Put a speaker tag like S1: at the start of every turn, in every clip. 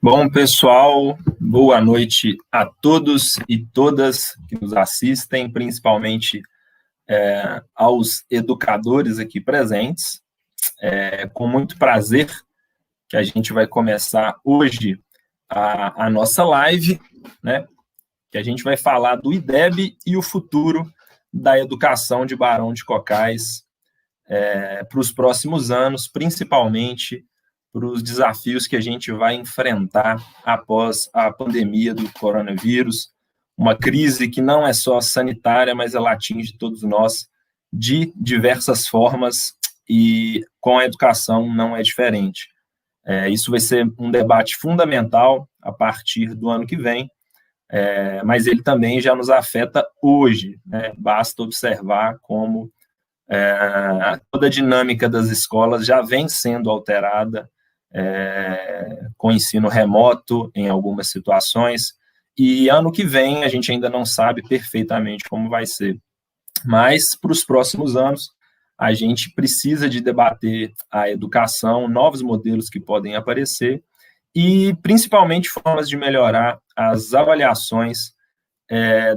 S1: Bom, pessoal, boa noite a todos e todas que nos assistem, principalmente aos educadores aqui presentes. Com muito prazer que a gente vai começar hoje a nossa live, né? Que a gente vai falar do IDEB e o futuro da educação de Barão de Cocais para os próximos anos, principalmente para os desafios que a gente vai enfrentar após a pandemia do coronavírus, uma crise que não é só sanitária, mas ela atinge todos nós de diversas formas e com a educação não é diferente. Isso vai ser um debate fundamental a partir do ano que vem, mas ele também já nos afeta hoje, né? Basta observar como toda a dinâmica das escolas já vem sendo alterada, com ensino remoto em algumas situações, e ano que vem a gente ainda não sabe perfeitamente como vai ser. Mas, para os próximos anos, a gente precisa de debater a educação, novos modelos que podem aparecer, e principalmente formas de melhorar as avaliações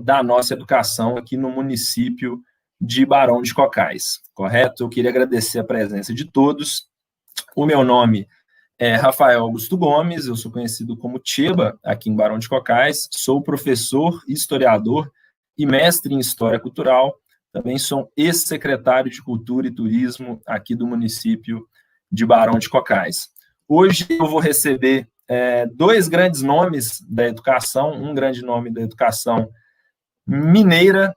S1: da nossa educação aqui no município de Barão de Cocais, correto? Eu queria agradecer a presença de todos. O meu nome é Rafael Augusto Gomes, eu sou conhecido como Cheba, aqui em Barão de Cocais, sou professor, historiador e mestre em História Cultural, também sou ex-secretário de Cultura e Turismo aqui do município de Barão de Cocais. Hoje eu vou receber dois grandes nomes da educação, um grande nome da educação mineira,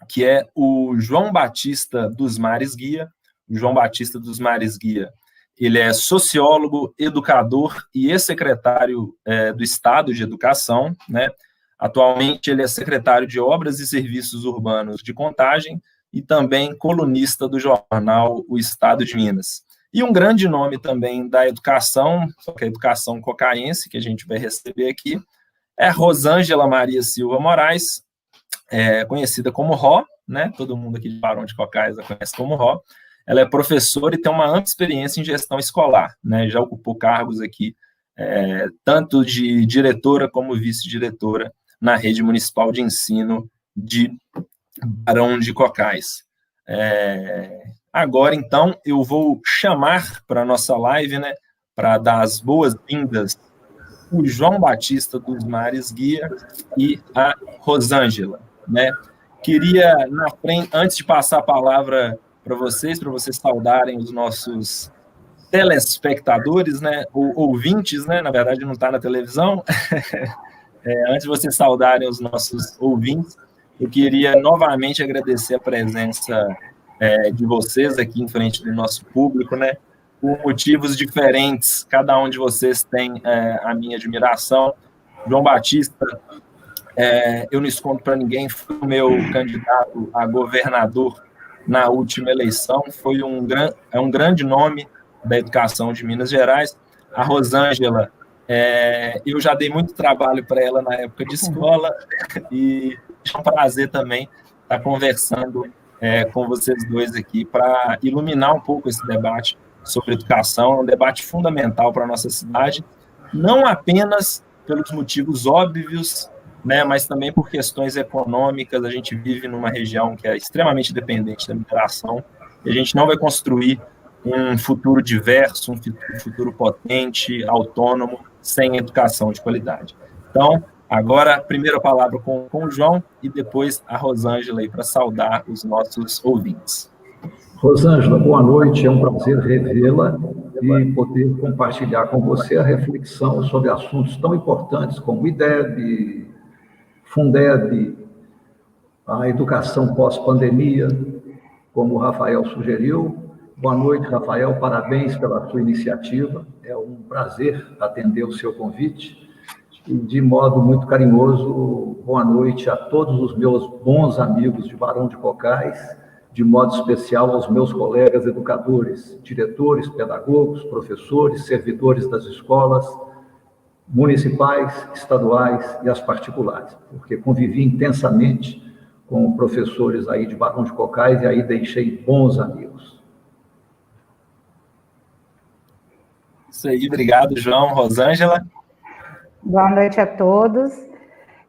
S1: que é o João Batista dos Mares Guia. O João Batista dos Mares Guia, ele é sociólogo, educador e ex-secretário do Estado de Educação, né? Atualmente ele é secretário de Obras e Serviços Urbanos de Contagem e também colunista do jornal O Estado de Minas. E um grande nome também da educação, só que a educação cocaense, que a gente vai receber aqui, é Rosângela Maria Silva Moraes, conhecida como Ró, né? Todo mundo aqui de Barão de Cocais a conhece como Ró. Ela é professora e tem uma ampla experiência em gestão escolar, né? Já ocupou cargos aqui, tanto de diretora como vice-diretora na rede municipal de ensino de Barão de Cocais. Agora, então, eu vou chamar para a nossa live, né, para dar as boas-vindas o João Batista dos Mares Guia e a Rosângela, né? Queria, na frente, antes de passar a palavra para vocês saudarem os nossos telespectadores, né, ou ouvintes, né, na verdade não está na televisão, antes de vocês saudarem os nossos ouvintes, eu queria novamente agradecer a presença de vocês aqui em frente do nosso público, né, por motivos diferentes, cada um de vocês tem a minha admiração. João Batista, eu não escondo para ninguém, foi o meu candidato a governador na última eleição, foi um grande nome da educação de Minas Gerais. A Rosângela, eu já dei muito trabalho para ela na época de escola, e é um prazer também estar conversando com vocês dois aqui para iluminar um pouco esse debate sobre educação, um debate fundamental para a nossa cidade, não apenas pelos motivos óbvios, né, mas também por questões econômicas. A gente vive numa região que é extremamente dependente da migração, e a gente não vai construir um futuro diverso, um futuro potente, autônomo, sem educação de qualidade. Então, agora, primeiro a palavra com o João e depois a Rosângela aí para saudar os nossos ouvintes.
S2: Rosângela, boa noite, é um prazer revê-la e poder compartilhar com você a reflexão sobre assuntos tão importantes como o IDEB, Fundeb, a educação pós-pandemia, como o Rafael sugeriu. Boa noite, Rafael, parabéns pela sua iniciativa, é um prazer atender o seu convite e, de modo muito carinhoso, boa noite a todos os meus bons amigos de Barão de Cocais, de modo especial aos meus colegas educadores, diretores, pedagogos, professores, servidores das escolas municipais, estaduais e as particulares, porque convivi intensamente com professores aí de Barão de Cocais e aí deixei bons amigos.
S1: Isso aí, obrigado, João. Rosângela?
S3: Boa noite a todos.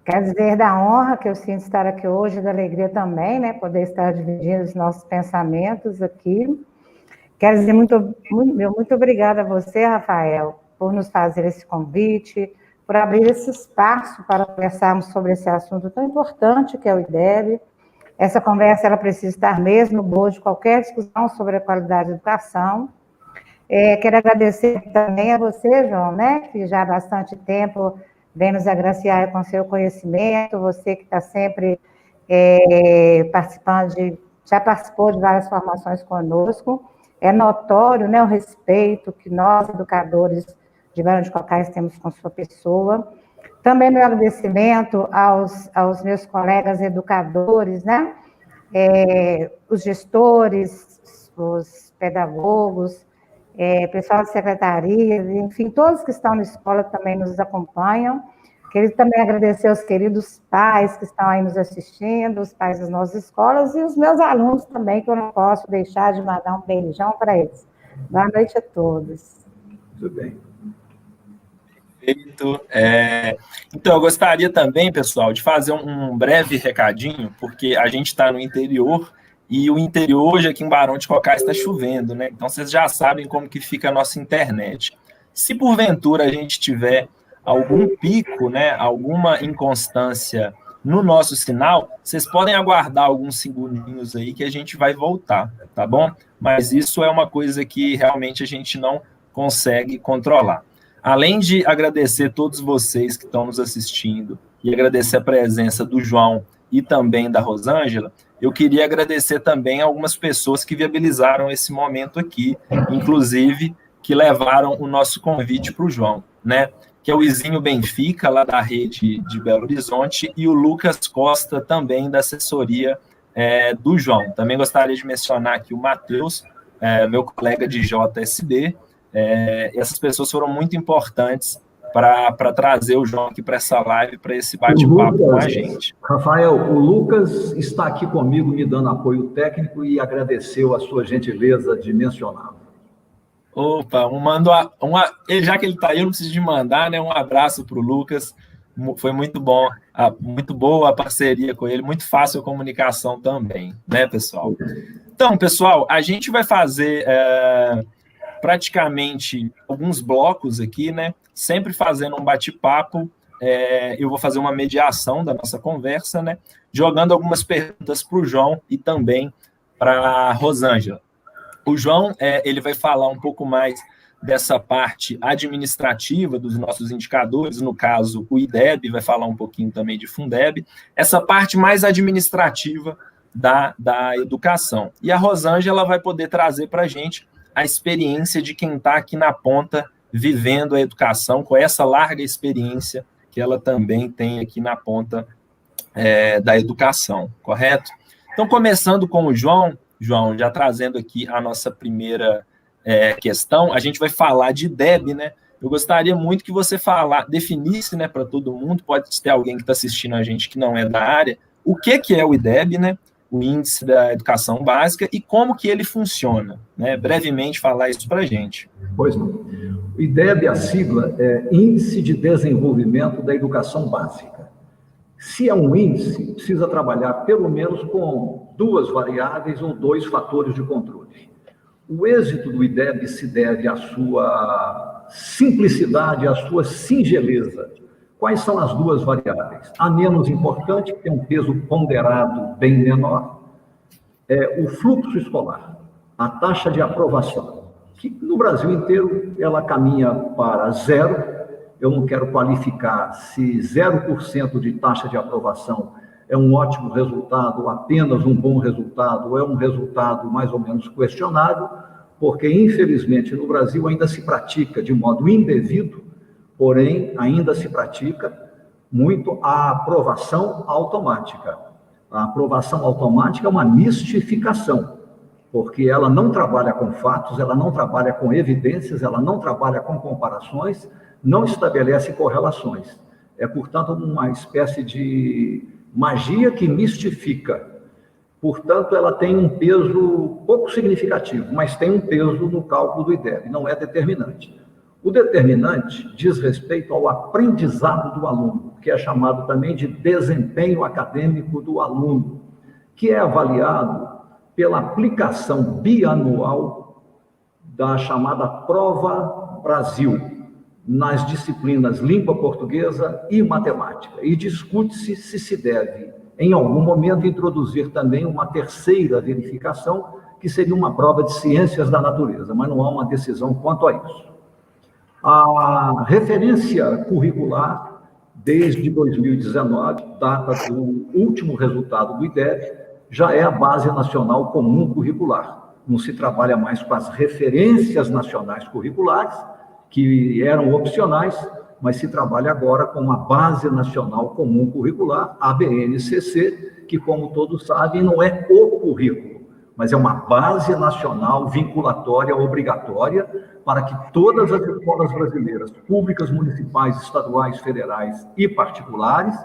S3: Quero dizer da honra que eu sinto estar aqui hoje, da alegria também, né? Poder estar dividindo os nossos pensamentos aqui. Quero dizer muito obrigada a você, Rafael, por nos fazer esse convite, por abrir esse espaço para conversarmos sobre esse assunto tão importante que é o IDEB. Essa conversa ela precisa estar mesmo boa de qualquer discussão sobre a qualidade da educação. Quero agradecer também a você, João, né, que já há bastante tempo vem nos agraciar com seu conhecimento, você que está sempre já participou de várias formações conosco. É notório, né, o respeito que nós, educadores de Barão de Cocais, temos com sua pessoa. Também meu agradecimento aos meus colegas educadores, né, os gestores, os pedagogos, pessoal de secretarias, enfim, todos que estão na escola também nos acompanham. Queria também agradecer aos queridos pais que estão aí nos assistindo, os pais das nossas escolas, e os meus alunos também, que eu não posso deixar de mandar um beijão para eles. Boa noite a todos.
S2: Tudo bem.
S1: Perfeito. Então, eu gostaria também, pessoal, de fazer um breve recadinho, porque a gente está no interior, e o interior hoje aqui em Barão de Cocais está chovendo, né? Então, vocês já sabem como que fica a nossa internet. Se porventura a gente tiver algum pico, né, alguma inconstância no nosso sinal, vocês podem aguardar alguns segundinhos aí que a gente vai voltar, tá bom? Mas isso é uma coisa que realmente a gente não consegue controlar. Além de agradecer todos vocês que estão nos assistindo e agradecer a presença do João e também da Rosângela, eu queria agradecer também a algumas pessoas que viabilizaram esse momento aqui, inclusive que levaram o nosso convite para o João, né? Que é o Izinho Benfica, lá da rede de Belo Horizonte, e o Lucas Costa, também da assessoria do João. Também gostaria de mencionar aqui o Matheus, meu colega de JSB. Essas pessoas foram muito importantes para trazer o João aqui para essa live, para esse bate-papo com a gente.
S2: Rafael, o Lucas está aqui comigo me dando apoio técnico e agradeceu a sua gentileza de mencioná-lo.
S1: Opa, já que ele está aí, eu não preciso de mandar, né? Um abraço para o Lucas. Foi muito bom, muito boa a parceria com ele, muito fácil a comunicação também, né, pessoal? Então, pessoal, a gente vai fazer praticamente alguns blocos aqui, né? Sempre fazendo um bate-papo. Eu vou fazer uma mediação da nossa conversa, né? Jogando algumas perguntas para o João e também para a Rosângela. O João, ele vai falar um pouco mais dessa parte administrativa dos nossos indicadores, no caso, o IDEB, vai falar um pouquinho também de Fundeb, essa parte mais administrativa da educação. E a Rosângela vai poder trazer para a gente a experiência de quem está aqui na ponta, vivendo a educação, com essa larga experiência que ela também tem aqui na ponta da educação, correto? Então, começando com o João, já trazendo aqui a nossa primeira questão, a gente vai falar de IDEB, né? Eu gostaria muito que você definisse, né, para todo mundo, pode ter alguém que está assistindo a gente que não é da área, o que é o IDEB, né? O Índice da Educação Básica, e como que ele funciona, né? Brevemente falar isso para a gente.
S2: Pois não. O IDEB, a sigla, é Índice de Desenvolvimento da Educação Básica. Se é um índice, precisa trabalhar pelo menos com 2 variáveis ou 2 fatores de controle. O êxito do IDEB se deve à sua simplicidade, à sua singeleza. Quais são as 2 variáveis? A menos importante, que tem um peso ponderado bem menor, é o fluxo escolar, a taxa de aprovação, que no Brasil inteiro ela caminha para 0. Eu não quero qualificar se 0% de taxa de aprovação é um ótimo resultado, ou apenas um bom resultado, ou é um resultado mais ou menos questionável, porque, infelizmente, no Brasil ainda se pratica de modo indevido, porém, ainda se pratica muito a aprovação automática. A aprovação automática é uma mistificação, porque ela não trabalha com fatos, ela não trabalha com evidências, ela não trabalha com comparações, não estabelece correlações. É, portanto, uma espécie de magia que mistifica. Portanto, ela tem um peso pouco significativo, mas tem um peso no cálculo do IDEB, não é determinante. O determinante diz respeito ao aprendizado do aluno, que é chamado também de desempenho acadêmico do aluno, que é avaliado pela aplicação bianual da chamada Prova Brasil, nas disciplinas língua portuguesa e matemática. E discute-se se deve, em algum momento, introduzir também uma terceira verificação, que seria uma prova de ciências da natureza, mas não há uma decisão quanto a isso. A referência curricular, desde 2019, data do último resultado do IDEB, já é a Base Nacional Comum Curricular. Não se trabalha mais com as referências nacionais curriculares, que eram opcionais, mas se trabalha agora com uma Base Nacional Comum Curricular, a BNCC, que, como todos sabem, não é o currículo, mas é uma base nacional vinculatória, obrigatória, para que todas as escolas brasileiras, públicas, municipais, estaduais, federais e particulares,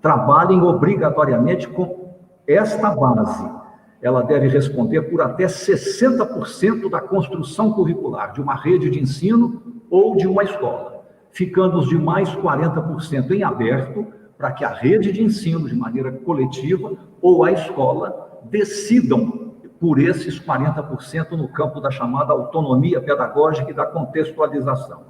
S2: trabalhem obrigatoriamente com esta base. Ela deve responder por até 60% da construção curricular de uma rede de ensino ou de uma escola, ficando os demais 40% em aberto para que a rede de ensino, de maneira coletiva, ou a escola, decidam por esses 40% no campo da chamada autonomia pedagógica e da contextualização.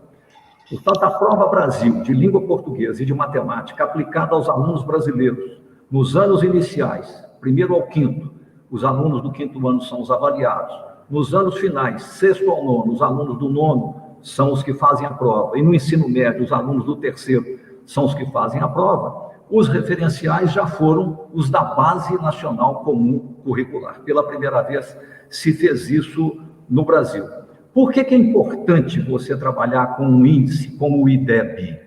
S2: Portanto, a Prova Brasil de língua portuguesa e de matemática aplicada aos alunos brasileiros nos anos iniciais, 1º ao 5º, os alunos do 5º ano são os avaliados. Nos anos finais, 6º ao 9º, os alunos do 9º são os que fazem a prova. E no ensino médio, os alunos do 3º são os que fazem a prova. Os referenciais já foram os da Base Nacional Comum Curricular. Pela primeira vez se fez isso no Brasil. Por que é importante você trabalhar com um índice como o IDEB?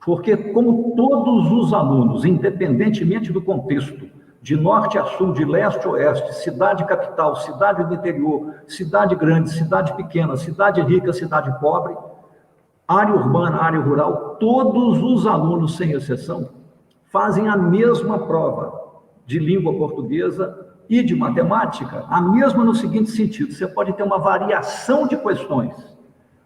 S2: Porque, como todos os alunos, independentemente do contexto, de norte a sul, de leste a oeste, cidade capital, cidade do interior, cidade grande, cidade pequena, cidade rica, cidade pobre, área urbana, área rural, todos os alunos, sem exceção, fazem a mesma prova de língua portuguesa e de matemática, a mesma no seguinte sentido: você pode ter uma variação de questões,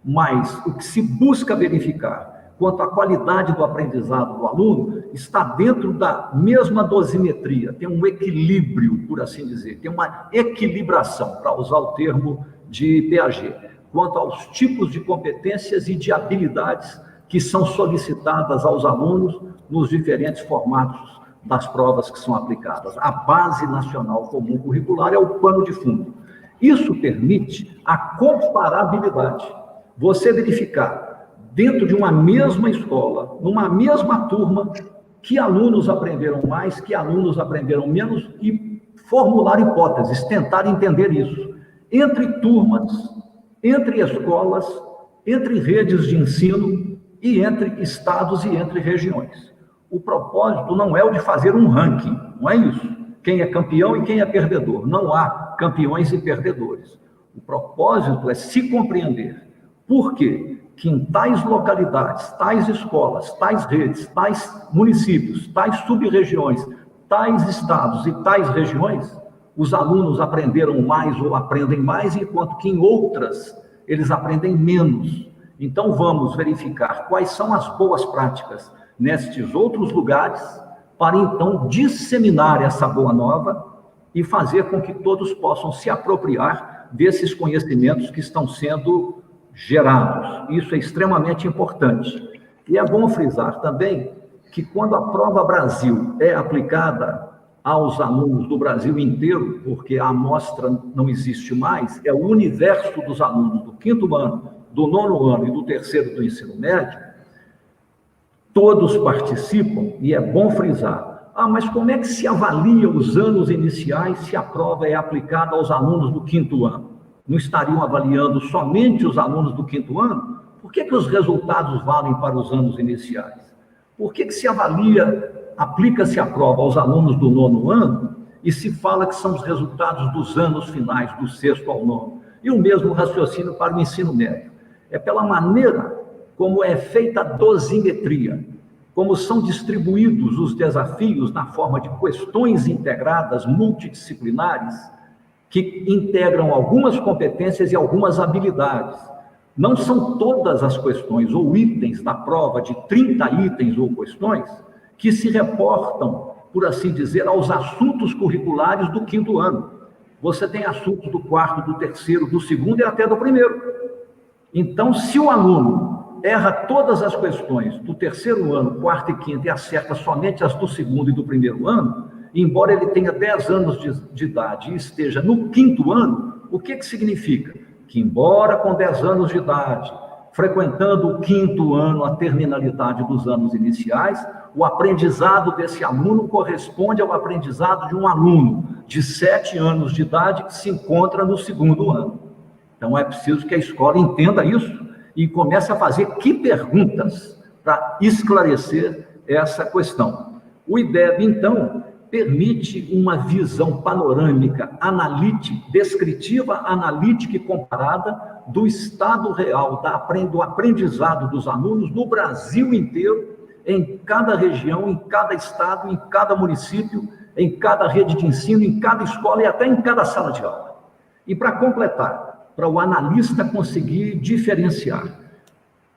S2: mas o que se busca verificar quanto à qualidade do aprendizado do aluno está dentro da mesma dosimetria, tem um equilíbrio, por assim dizer, tem uma equilibração, para usar o termo de Piaget, quanto aos tipos de competências e de habilidades que são solicitadas aos alunos nos diferentes formatos das provas que são aplicadas. A Base Nacional Comum Curricular é o pano de fundo. Isso permite a comparabilidade. Você verificar, dentro de uma mesma escola, numa mesma turma, que alunos aprenderam mais, que alunos aprenderam menos, e formular hipóteses, tentar entender isso. Entre turmas, entre escolas, entre redes de ensino e entre estados e entre regiões. O propósito não é o de fazer um ranking, não é isso. Quem é campeão e quem é perdedor. Não há campeões e perdedores. O propósito é se compreender por quê que em tais localidades, tais escolas, tais redes, tais municípios, tais sub-regiões, tais estados e tais regiões, os alunos aprenderam mais ou aprendem mais, enquanto que em outras eles aprendem menos. Então vamos verificar quais são as boas práticas nestes outros lugares, para então disseminar essa boa nova e fazer com que todos possam se apropriar desses conhecimentos que estão sendo gerados. Isso é extremamente importante. E é bom frisar também que quando a Prova Brasil é aplicada aos alunos do Brasil inteiro, porque a amostra não existe mais, é o universo dos alunos do 5º ano, do 9º ano e do 3º do ensino médio, todos participam, e é bom frisar. Mas como é que se avalia os anos iniciais se a prova é aplicada aos alunos do 5º ano? Não estariam avaliando somente os alunos do 5º ano? Por que os resultados valem para os anos iniciais? Por que se avalia, aplica-se a prova aos alunos do 9º ano e se fala que são os resultados dos anos finais, do 6º ao 9º? E o mesmo raciocínio para o ensino médio. É pela maneira como é feita a dosimetria, como são distribuídos os desafios na forma de questões integradas, multidisciplinares, que integram algumas competências e algumas habilidades. Não são todas as questões ou itens da prova, de 30 itens ou questões, que se reportam, por assim dizer, aos assuntos curriculares do 5º ano. Você tem assuntos do 4º, do 3º, do 2º e até do 1º. Então, se o aluno erra todas as questões do 3º ano, 4º e 5º e acerta somente as do 2º e do 1º ano, embora ele tenha 10 anos de idade e esteja no 5º ano, o que significa? Que, embora com 10 anos de idade, frequentando o 5º ano, a terminalidade dos anos iniciais, o aprendizado desse aluno corresponde ao aprendizado de um aluno de 7 anos de idade que se encontra no 2º ano. Então, é preciso que a escola entenda isso e comece a fazer que perguntas para esclarecer essa questão. O IDEB, então, permite uma visão panorâmica, analítica, descritiva, analítica e comparada do estado real do aprendizado dos alunos no Brasil inteiro, em cada região, em cada estado, em cada município, em cada rede de ensino, em cada escola e até em cada sala de aula. E para completar, para o analista conseguir diferenciar,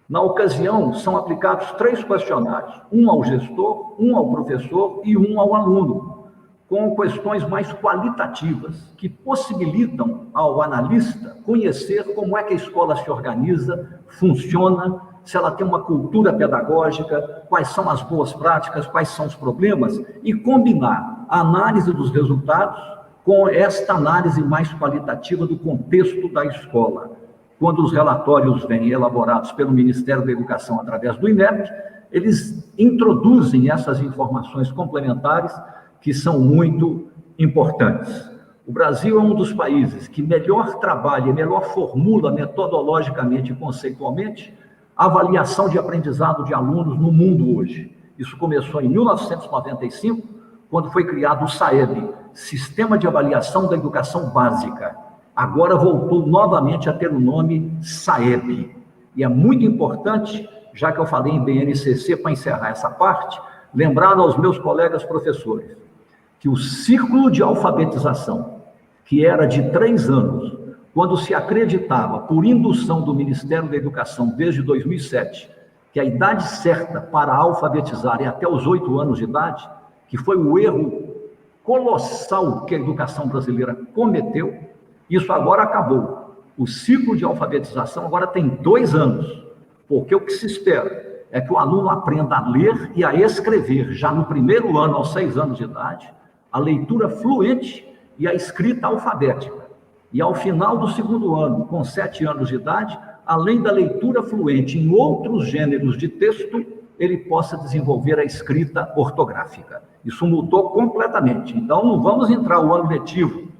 S2: na ocasião, são aplicados 3 questionários, um ao gestor, um ao professor e um ao aluno, com questões mais qualitativas, que possibilitam ao analista conhecer como é que a escola se organiza, funciona, se ela tem uma cultura pedagógica, quais são as boas práticas, quais são os problemas, e combinar a análise dos resultados com esta análise mais qualitativa do contexto da escola. Quando os relatórios vêm elaborados pelo Ministério da Educação através do INEP, eles introduzem essas informações complementares que são muito importantes. O Brasil é um dos países que melhor trabalha e melhor formula metodologicamente e conceitualmente a avaliação de aprendizado de alunos no mundo hoje. Isso começou em 1995, quando foi criado o SAEB, Sistema de Avaliação da Educação Básica. Agora voltou novamente a ter o nome SAEB. E é muito importante, já que eu falei em BNCC, para encerrar essa parte, lembrar aos meus colegas professores que o ciclo de alfabetização, que era de 3 anos, quando se acreditava, por indução do Ministério da Educação, desde 2007, que a idade certa para alfabetizar é até os 8 anos de idade, que foi o erro colossal que a educação brasileira cometeu, isso agora acabou. O ciclo de alfabetização agora tem 2 anos, porque o que se espera é que o aluno aprenda a ler e a escrever, já no 1º ano, aos 6 anos de idade, a leitura fluente e a escrita alfabética. E ao final do 2º ano, com 7 anos de idade, além da leitura fluente em outros gêneros de texto, ele possa desenvolver a escrita ortográfica. Isso mudou completamente. Então, não vamos entrar o ano letivo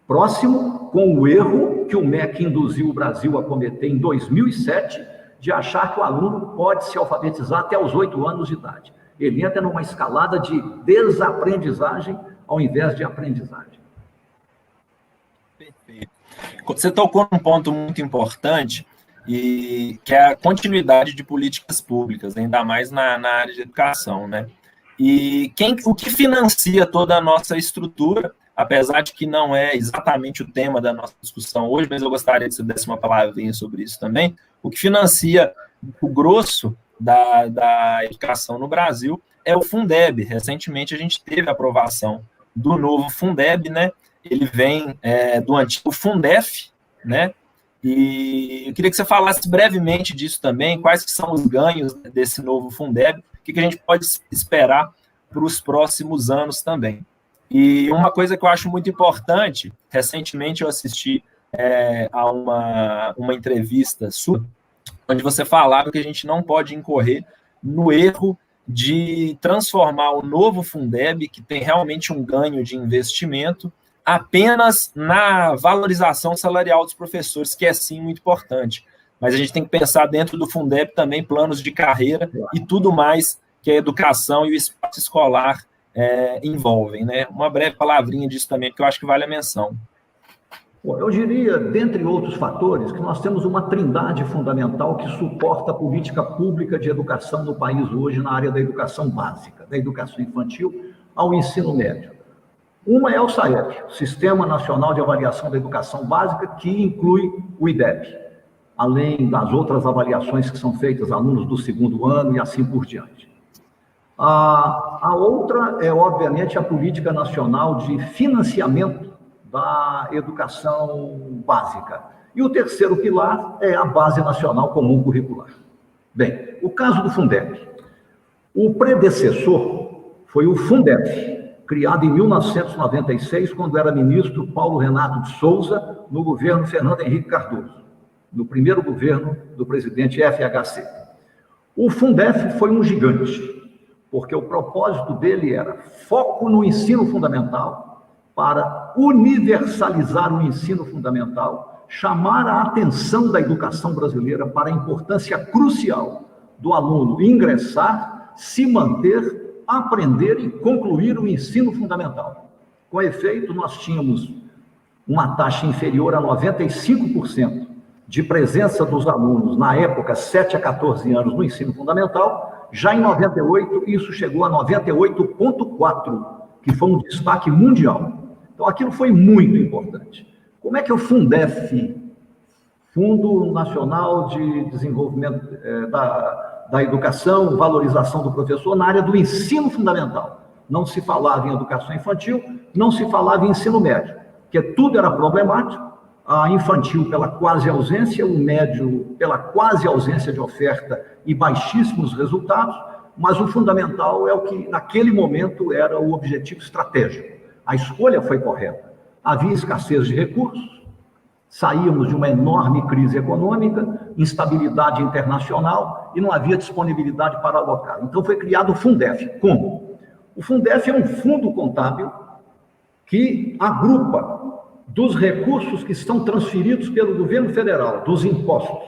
S2: próximo com o erro que o MEC induziu o Brasil a cometer em 2007, de achar que o aluno pode se alfabetizar até os 8 anos de idade. Ele entra numa escalada de desaprendizagem ao invés de aprendizagem.
S1: Perfeito. Você tocou num ponto muito importante, e que é a continuidade de políticas públicas, ainda mais na área de educação, né? E o que financia toda a nossa estrutura, apesar de que não é exatamente o tema da nossa discussão hoje, mas eu gostaria que você desse uma palavrinha sobre isso também, o que financia o grosso da educação no Brasil é o Fundeb. Recentemente a gente teve a aprovação do novo Fundeb, né? Ele vem do antigo Fundef, né? E eu queria que você falasse brevemente disso também, quais que são os ganhos desse novo Fundeb, o que a gente pode esperar para os próximos anos também. E uma coisa que eu acho muito importante, recentemente eu assisti a uma entrevista sua, onde você falava que a gente não pode incorrer no erro de transformar o novo Fundeb, que tem realmente um ganho de investimento, apenas na valorização salarial dos professores, que é sim muito importante. Mas a gente tem que pensar dentro do Fundeb também planos de carreira e tudo mais que a educação e o espaço escolar envolvem, né? Uma breve palavrinha disso também, que eu acho que vale a menção.
S2: Bom, eu diria, dentre outros fatores, que nós temos uma trindade fundamental que suporta a política pública de educação no país hoje na área da educação básica, da educação infantil ao ensino médio. Uma é o SAEB, Sistema Nacional de Avaliação da Educação Básica, que inclui o IDEB. além das outras avaliações que são feitas a alunos do segundo ano e assim por diante. A outra é, obviamente, a política nacional de financiamento da educação básica. E o terceiro pilar é a Base Nacional Comum Curricular. Bem, o caso do Fundeb. O predecessor foi o Fundeb, criado em 1996, quando era ministro Paulo Renato de Souza, no governo Fernando Henrique Cardoso, no primeiro governo do presidente FHC. O Fundef foi um gigante, porque o propósito dele era foco no ensino fundamental, para universalizar o ensino fundamental, chamar a atenção da educação brasileira para a importância crucial do aluno ingressar, se manter, aprender e concluir o ensino fundamental. Com efeito, nós tínhamos uma taxa inferior a 95% de presença dos alunos, na época, 7 a 14 anos, no ensino fundamental. Já em 98, isso chegou a 98,4%, que foi um destaque mundial. Então, aquilo foi muito importante. Como é que o Fundef, Fundo Nacional de Desenvolvimento da Educação, Valorização do Professor, na área do ensino fundamental? Não se falava em educação infantil, não se falava em ensino médio, porque tudo era problemático, a infantil pela quase ausência, o médio pela quase ausência de oferta e baixíssimos resultados, mas o fundamental é o que, naquele momento, era o objetivo estratégico. A escolha foi correta. Havia escassez de recursos, saíamos de uma enorme crise econômica, instabilidade internacional e não havia disponibilidade para alocar. Então foi criado o Fundef. Como? O Fundef é um fundo contábil que agrupa dos recursos que estão transferidos pelo governo federal, dos impostos,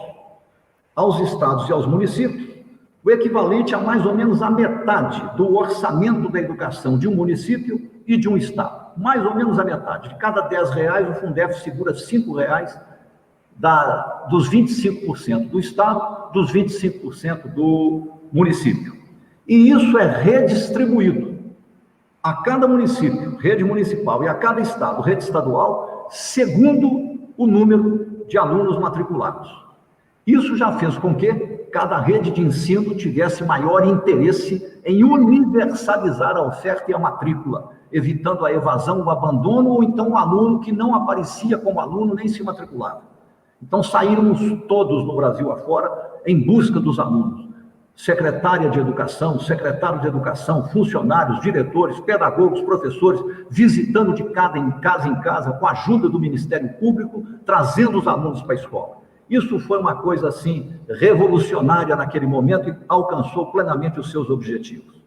S2: aos estados e aos municípios, o equivalente a mais ou menos a metade do orçamento da educação de um município e de um estado. Mais ou menos a metade. De cada R$10, o Fundef segura R$5 dos 25% do estado, dos 25% do município. E isso é redistribuído a cada município, rede municipal, e a cada estado, rede estadual, segundo o número de alunos matriculados. Isso já fez com que cada rede de ensino tivesse maior interesse em universalizar a oferta e a matrícula, evitando a evasão, o abandono, ou então o aluno que não aparecia como aluno nem se matriculava. Então saímos todos no Brasil afora em busca dos alunos. Secretária de Educação, secretário de Educação, funcionários, diretores, pedagogos, professores, visitando de casa em casa, com a ajuda do Ministério Público, trazendo os alunos para a escola. Isso foi uma coisa, assim, revolucionária naquele momento e alcançou plenamente os seus objetivos.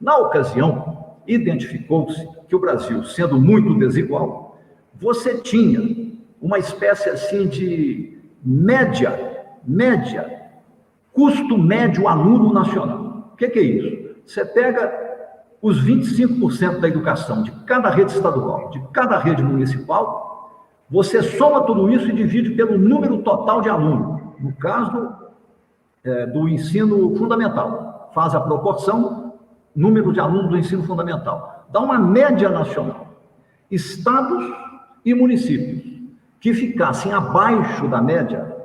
S2: Na ocasião, identificou-se que o Brasil, sendo muito desigual, você tinha uma espécie, assim, de média, custo médio aluno nacional. O que é isso? Você pega os 25% da educação de cada rede estadual, de cada rede municipal, você soma tudo isso e divide pelo número total de alunos. No caso do ensino fundamental, faz a proporção, número de alunos do ensino fundamental. Dá uma média nacional. Estados e municípios que ficassem abaixo da média,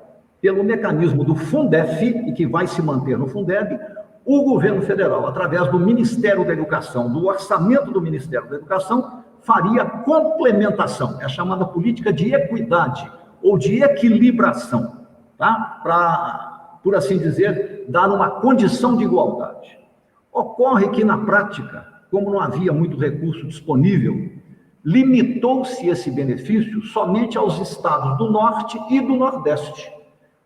S2: pelo mecanismo do Fundef, e que vai se manter no Fundeb, o governo federal, através do Ministério da Educação, do orçamento do Ministério da Educação, faria complementação, é a chamada política de equidade ou de equilibração, tá? Para, por assim dizer, dar uma condição de igualdade. Ocorre que, na prática, como não havia muito recurso disponível, limitou-se esse benefício somente aos estados do Norte e do Nordeste.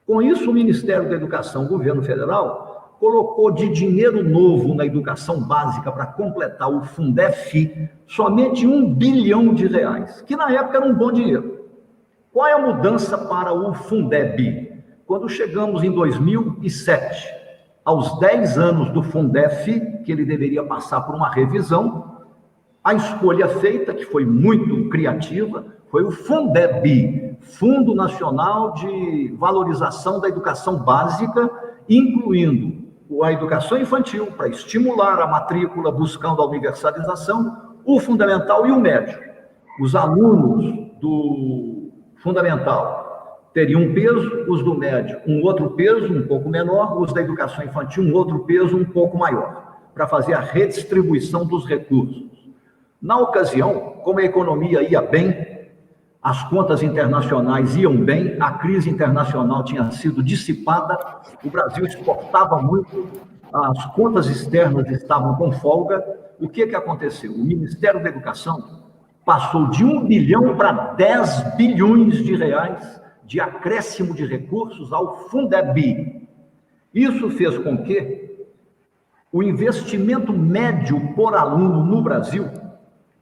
S2: Com isso, o Ministério da Educação, o governo federal, colocou de dinheiro novo na educação básica para completar o Fundef somente R$1 bilhão, que na época era um bom dinheiro. Qual é a mudança para o Fundeb? Quando chegamos em 2007, aos 10 anos do Fundef, que ele deveria passar por uma revisão, a escolha feita, que foi muito criativa, foi o Fundeb, Fundo Nacional de Valorização da Educação Básica, incluindo a educação infantil, para estimular a matrícula, buscando a universalização, o fundamental e o médio. Os alunos do fundamental teriam um peso, os do médio um outro peso, um pouco menor, os da educação infantil um outro peso, um pouco maior, para fazer a redistribuição dos recursos. Na ocasião, como a economia ia bem, as contas internacionais iam bem, a crise internacional tinha sido dissipada, o Brasil exportava muito, as contas externas estavam com folga. O que aconteceu? O Ministério da Educação passou de 1 bilhão para 10 bilhões de reais de acréscimo de recursos ao Fundeb. Isso fez com que o investimento médio por aluno no Brasil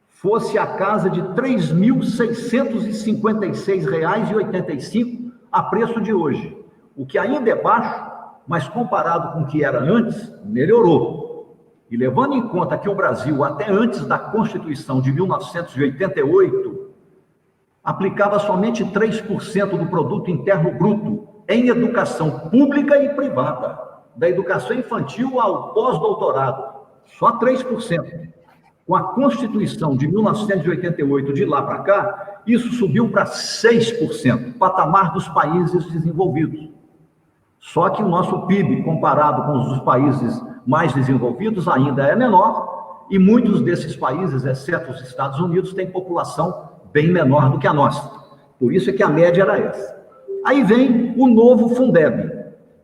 S2: fosse a casa de R$ 3.656,85 a preço de hoje, o que ainda é baixo, mas comparado com o que era antes, melhorou. E levando em conta que o Brasil, até antes da Constituição de 1988, aplicava somente 3% do produto interno bruto em educação pública e privada, da educação infantil ao pós-doutorado, só 3%. Com a Constituição de 1988, de lá para cá, isso subiu para 6%, patamar dos países desenvolvidos. Só que o nosso PIB, comparado com os dos países mais desenvolvidos, ainda é menor, e muitos desses países, exceto os Estados Unidos, têm população bem menor do que a nossa. Por isso é que a média era essa. Aí vem o novo Fundeb.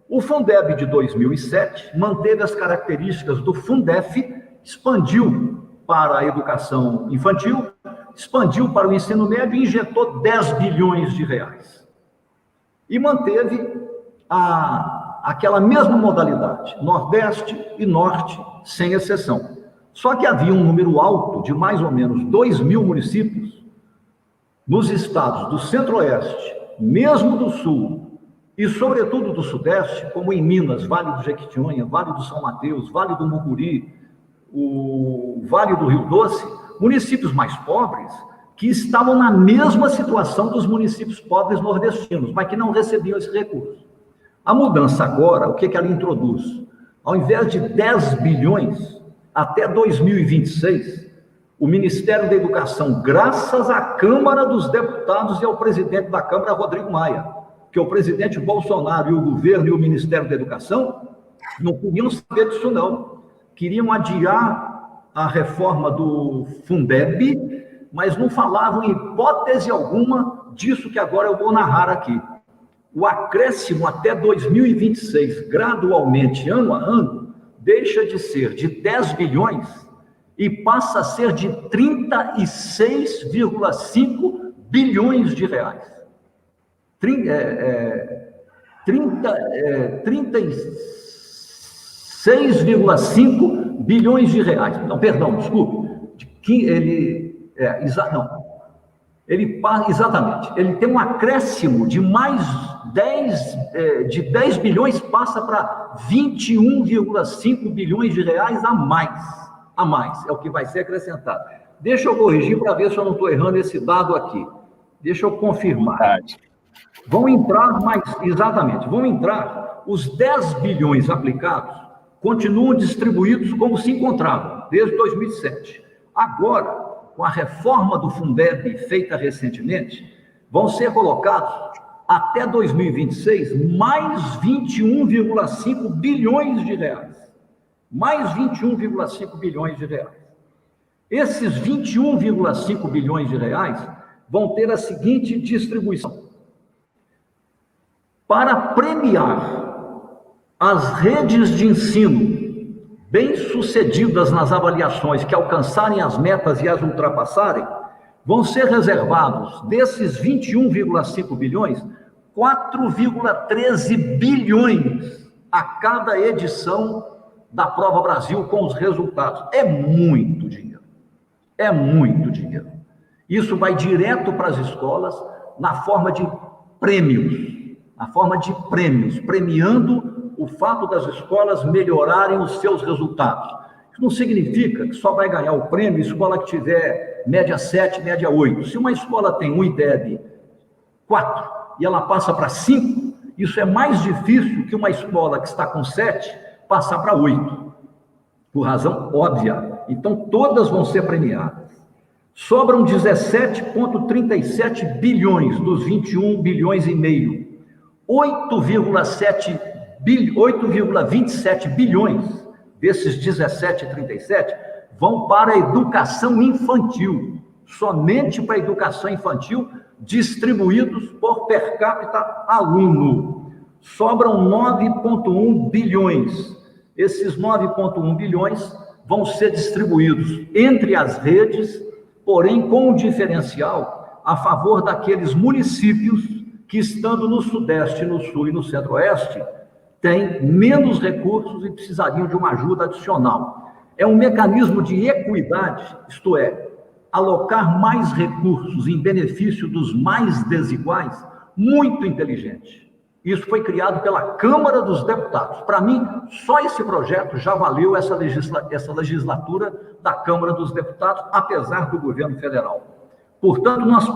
S2: O Fundeb de 2007 manteve as características do Fundef, expandiu para a educação infantil, expandiu para o ensino médio e injetou 10 bilhões de reais. E manteve aquela mesma modalidade, Nordeste e Norte, sem exceção. Só que havia um número alto de mais ou menos 2.000 municípios nos estados do Centro-Oeste, mesmo do Sul, e sobretudo do Sudeste, como em Minas, Vale do Jequitinhonha, Vale do São Mateus, Vale do Mucuri, o Vale do Rio Doce, municípios mais pobres, que estavam na mesma situação dos municípios pobres nordestinos, mas que não recebiam esse recurso. A mudança agora, o que ela introduz? Ao invés de 10 bilhões, até 2026, o Ministério da Educação, graças à Câmara dos Deputados e ao presidente da Câmara, Rodrigo Maia, que o presidente Bolsonaro e o governo e o Ministério da Educação não queriam saber disso não. Queriam adiar a reforma do Fundeb, mas não falavam em hipótese alguma disso que agora eu vou narrar aqui. O acréscimo até 2026, gradualmente, ano a ano, deixa de ser de 10 bilhões e passa a ser de 36,5 bilhões de reais. 36,5 bilhões de reais. Não, perdão, desculpe. Exatamente. Ele tem um acréscimo de mais 10 bilhões, passa para 21,5 bilhões de reais a mais. É o que vai ser acrescentado. Deixa eu corrigir para ver se eu não estou errando esse dado aqui. Deixa eu confirmar. Vão entrar os 10 bilhões aplicados, continuam distribuídos como se encontravam, desde 2007. Agora, com a reforma do Fundeb feita recentemente, vão ser colocados, até 2026, mais 21,5 bilhões de reais. Mais 21,5 bilhões de reais. Esses 21,5 bilhões de reais vão ter a seguinte distribuição. Para premiar as redes de ensino bem-sucedidas nas avaliações, que alcançarem as metas e as ultrapassarem, vão ser reservados, desses 21,5 bilhões, 4,13 bilhões a cada edição da Prova Brasil com os resultados. É muito dinheiro. É muito dinheiro. Isso vai direto para as escolas na forma de prêmios. Premiando o fato das escolas melhorarem os seus resultados. Isso não significa que só vai ganhar o prêmio a escola que tiver média 7, média 8. Se uma escola tem um IDEB 4 e ela passa para 5, isso é mais difícil que uma escola que está com 7 passar para 8, por razão óbvia. Então, todas vão ser premiadas. Sobram 17,37 bilhões dos 21 bilhões e meio. 8,27 bilhões desses 17,37 vão para a educação infantil, somente para a educação infantil, distribuídos por per capita aluno. Sobram 9,1 bilhões. Esses 9,1 bilhões vão ser distribuídos entre as redes, porém com um diferencial a favor daqueles municípios que, estando no Sudeste, no Sul e no Centro-Oeste, têm menos recursos e precisariam de uma ajuda adicional. É um mecanismo de equidade, isto é, alocar mais recursos em benefício dos mais desiguais, muito inteligente. Isso foi criado pela Câmara dos Deputados. Para mim, só esse projeto já valeu essa legislatura da Câmara dos Deputados, apesar do governo federal. Portanto, nós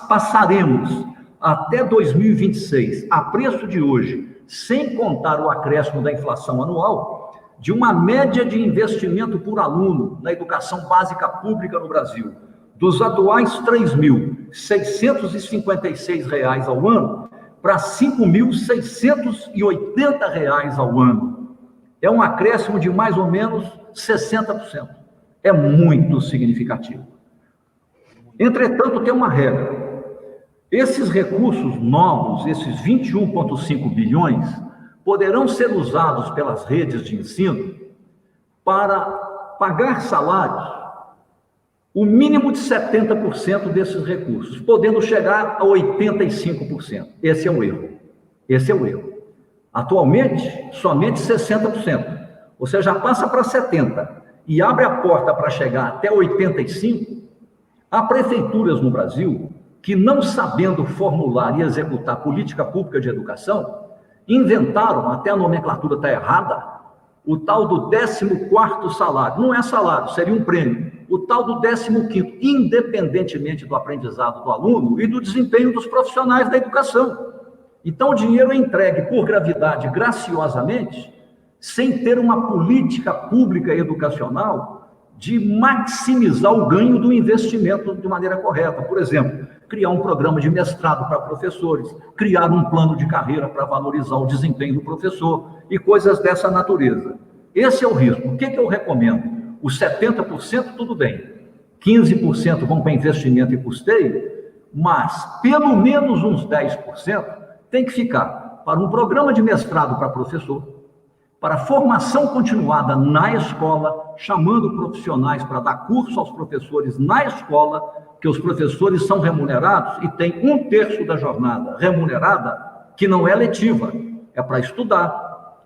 S2: passaremos até 2026, a preço de hoje, sem contar o acréscimo da inflação anual, de uma média de investimento por aluno na educação básica pública no Brasil, dos atuais R$ 3.656 ao ano, para R$ 5.680 ao ano. É um acréscimo de mais ou menos 60%. É muito significativo. Entretanto, tem uma regra. Esses recursos novos, esses 21,5 bilhões, poderão ser usados pelas redes de ensino para pagar salários, o mínimo de 70% desses recursos, podendo chegar a 85%. Esse é o erro. Esse é o erro. Atualmente, somente 60%. Você já passa para 70% e abre a porta para chegar até 85%. Há prefeituras no Brasil que, não sabendo formular e executar política pública de educação, inventaram, até a nomenclatura está errada, o tal do 14º salário. Não é salário, seria um prêmio. O tal do 15º, independentemente do aprendizado do aluno e do desempenho dos profissionais da educação. Então, o dinheiro é entregue por gravidade, graciosamente, sem ter uma política pública educacional de maximizar o ganho do investimento de maneira correta. Por exemplo, criar um programa de mestrado para professores, criar um plano de carreira para valorizar o desempenho do professor e coisas dessa natureza. Esse é o risco. O que eu recomendo? Os 70%, tudo bem. 15% vão para investimento e custeio, mas pelo menos uns 10% tem que ficar para um programa de mestrado para professor, para formação continuada na escola, chamando profissionais para dar curso aos professores na escola, que os professores são remunerados e têm 1/3 da jornada remunerada, que não é letiva, é para estudar,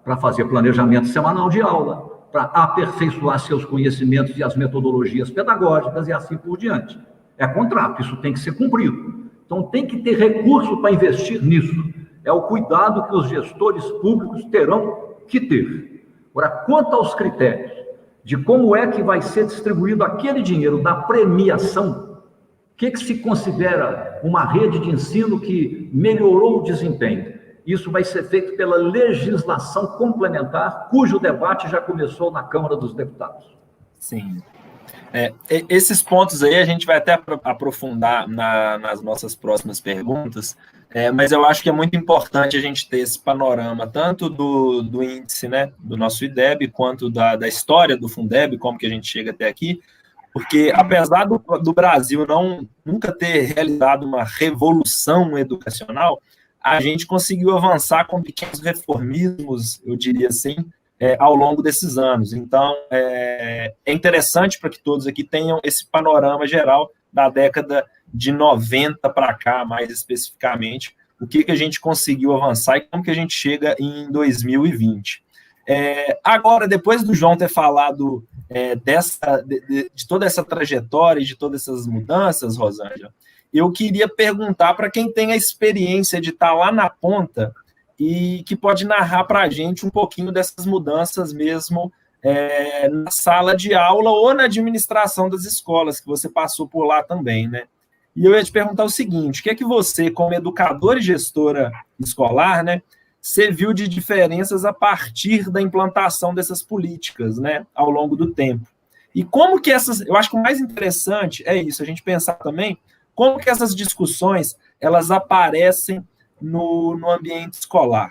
S2: para fazer planejamento semanal de aula, para aperfeiçoar seus conhecimentos e as metodologias pedagógicas e assim por diante. É contrato, isso tem que ser cumprido. Então, tem que ter recurso para investir nisso. É o cuidado que os gestores públicos terão que ter. Agora, quanto aos critérios de como é que vai ser distribuído aquele dinheiro da premiação, o que se considera uma rede de ensino que melhorou o desempenho? Isso vai ser feito pela legislação complementar, cujo debate já começou na Câmara dos Deputados.
S1: Sim. Esses pontos aí a gente vai até aprofundar nas nossas próximas perguntas, mas eu acho que é muito importante a gente ter esse panorama, tanto do índice, né, do nosso IDEB, quanto da história do Fundeb, como que a gente chega até aqui, porque apesar do Brasil nunca ter realizado uma revolução educacional, a gente conseguiu avançar com pequenos reformismos, eu diria assim, ao longo desses anos. Então, é interessante para que todos aqui tenham esse panorama geral da década de 90 para cá, mais especificamente, o que a gente conseguiu avançar e como que a gente chega em 2020. Agora, depois do João ter falado de toda essa trajetória e de todas essas mudanças, Rosângela, eu queria perguntar para quem tem a experiência de estar lá na ponta e que pode narrar para a gente um pouquinho dessas mudanças mesmo na sala de aula ou na administração das escolas, que você passou por lá também, né? E eu ia te perguntar o seguinte, o que é que você, como educadora e gestora escolar, né, você viu de diferenças a partir da implantação dessas políticas, né, ao longo do tempo? E como que eu acho que o mais interessante é isso, a gente pensar também como que essas discussões, elas aparecem no ambiente escolar.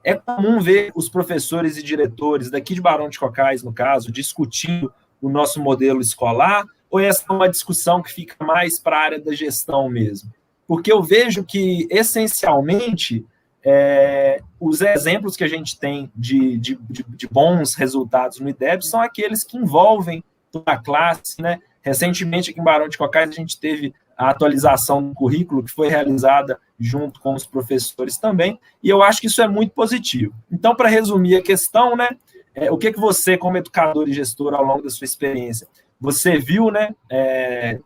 S1: É comum ver os professores e diretores daqui de Barão de Cocais, no caso, discutindo o nosso modelo escolar, ou essa é uma discussão que fica mais para a área da gestão mesmo? Porque eu vejo que, essencialmente, os exemplos que a gente tem de bons resultados no IDEB são aqueles que envolvem toda a classe, né? Recentemente, aqui em Barão de Cocais, a gente teve a atualização do currículo, que foi realizada junto com os professores também, e eu acho que isso é muito positivo. Então, para resumir a questão, né, o que você, como educador e gestor, ao longo da sua experiência, você viu, né,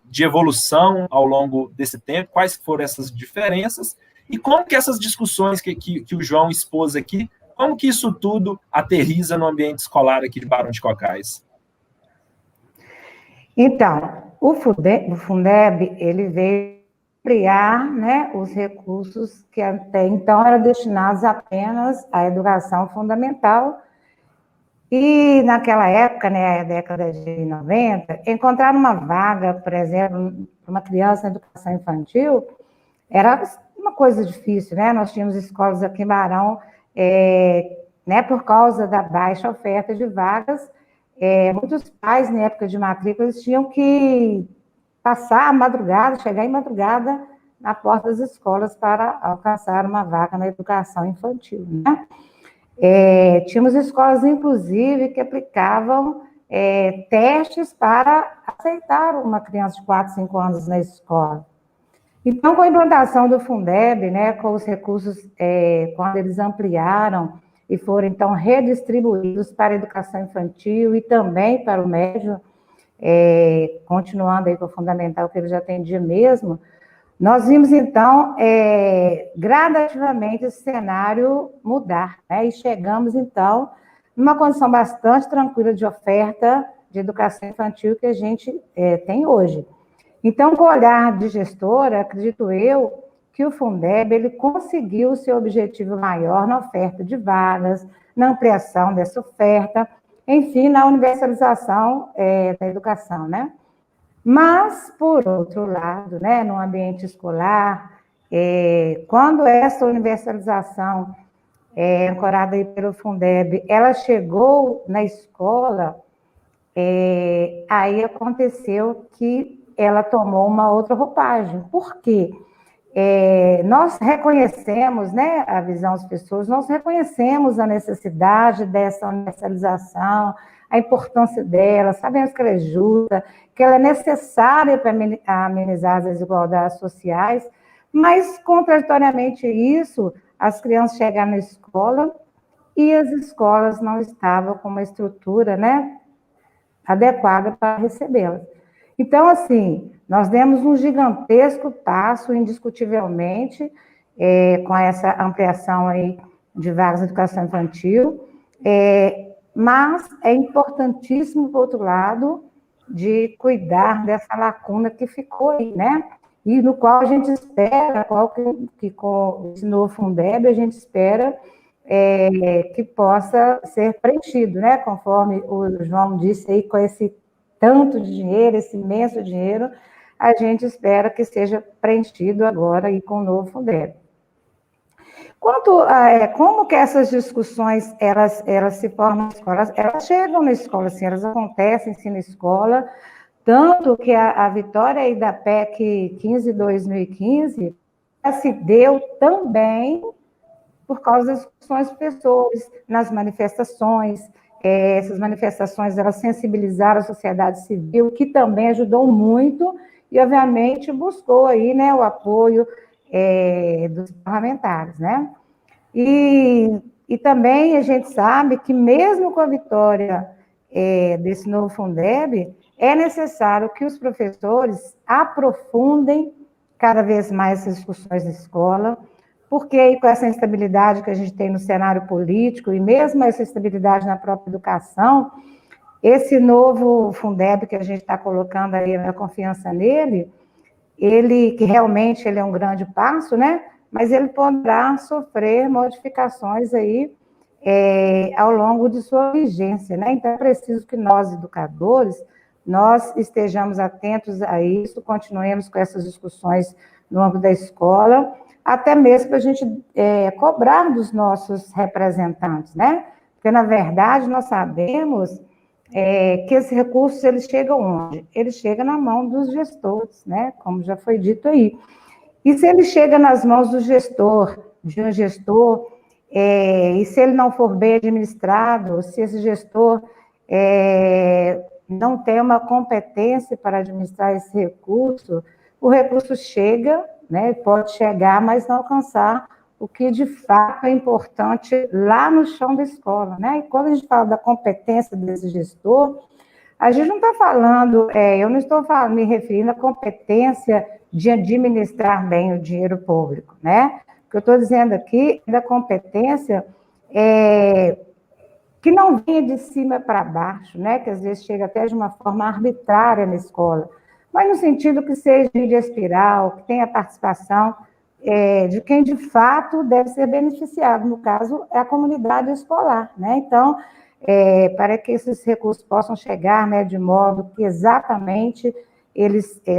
S1: de evolução ao longo desse tempo, quais foram essas diferenças, e como que essas discussões que o João expôs aqui, como que isso tudo aterriza no ambiente escolar aqui de Barão de Cocais?
S3: Então, o Fundeb, ele veio ampliar, né, os recursos que até então eram destinados apenas à educação fundamental. E naquela época, né, década de 90, encontrar uma vaga, por exemplo, para uma criança na educação infantil, era uma coisa difícil, né? Nós tínhamos escolas aqui em Barão, né, por causa da baixa oferta de vagas, muitos pais, na época de matrícula, eles tinham que passar a madrugada, chegar em madrugada na porta das escolas para alcançar uma vaga na educação infantil, né? Tínhamos escolas, inclusive, que aplicavam testes para aceitar uma criança de 4, 5 anos na escola. Então, com a implantação do Fundeb, né, com os recursos, quando eles ampliaram e foram, então, redistribuídos para a educação infantil e também para o médio, continuando aí com o fundamental que ele já atendia mesmo, nós vimos, então, gradativamente esse cenário mudar, né? E chegamos, então, numa condição bastante tranquila de oferta de educação infantil que a gente tem hoje. Então, com o olhar de gestora, acredito eu que o Fundeb ele conseguiu o seu objetivo maior na oferta de vagas, na ampliação dessa oferta, enfim, na universalização da educação, né? Mas, por outro lado, né, no ambiente escolar, quando essa universalização, ancorada aí pelo Fundeb, ela chegou na escola, aí aconteceu que ela tomou uma outra roupagem. Por quê? Nós reconhecemos, né, a visão das pessoas, nós reconhecemos a necessidade dessa universalização, a importância dela, sabemos que ela é justa, que ela é necessária para amenizar as desigualdades sociais, mas, contraditoriamente isso, as crianças chegaram na escola e as escolas não estavam com uma estrutura, né, adequada para recebê-las. Então, assim, nós demos um gigantesco passo, indiscutivelmente, com essa ampliação aí de vagas de educação infantil, mas é importantíssimo, por outro lado, de cuidar dessa lacuna que ficou aí, né? E no qual a gente espera, que com esse novo Fundeb, a gente espera que possa ser preenchido, né? Conforme o João disse aí, com esse tanto de dinheiro, esse imenso dinheiro, a gente espera que seja preenchido agora aí com o novo Fundeb. Quanto a como que essas discussões, elas se formam na escola, elas chegam na escola, assim, elas acontecem sim na escola, tanto que a vitória aí da PEC 15/2015 se deu também por causa das discussões de pessoas, nas manifestações. Essas manifestações, elas sensibilizaram a sociedade civil, que também ajudou muito, e, obviamente, buscou aí, né, o apoio dos parlamentares, né? E também a gente sabe que, mesmo com a vitória desse novo Fundeb, é necessário que os professores aprofundem cada vez mais essas discussões na escola, porque aí, com essa instabilidade que a gente tem no cenário político, e mesmo essa instabilidade na própria educação, esse novo Fundeb que a gente está colocando aí, a confiança nele, que realmente ele é um grande passo, né? Mas ele poderá sofrer modificações aí ao longo de sua vigência, né? Então, é preciso que nós, educadores, nós estejamos atentos a isso, continuemos com essas discussões no âmbito da escola, até mesmo para a gente cobrar dos nossos representantes, né? Porque, na verdade, nós sabemos que esses recursos, eles chegam onde? Eles chegam na mão dos gestores, né? Como já foi dito aí. E se ele chega nas mãos do gestor, de um gestor, e se ele não for bem administrado, se esse gestor não tem uma competência para administrar esse recurso, o recurso chega, né, pode chegar, mas não alcançar o que de fato é importante lá no chão da escola, né? E quando a gente fala da competência desse gestor, a gente não está falando, eu não estou me referindo à competência de administrar bem o dinheiro público, né? O que eu estou dizendo aqui é da competência que não venha de cima para baixo, né? Que às vezes chega até de uma forma arbitrária na escola, mas no sentido que seja de espiral, que tenha participação de quem de fato deve ser beneficiado, no caso é a comunidade escolar, né? Então, para que esses recursos possam chegar, né, de modo que exatamente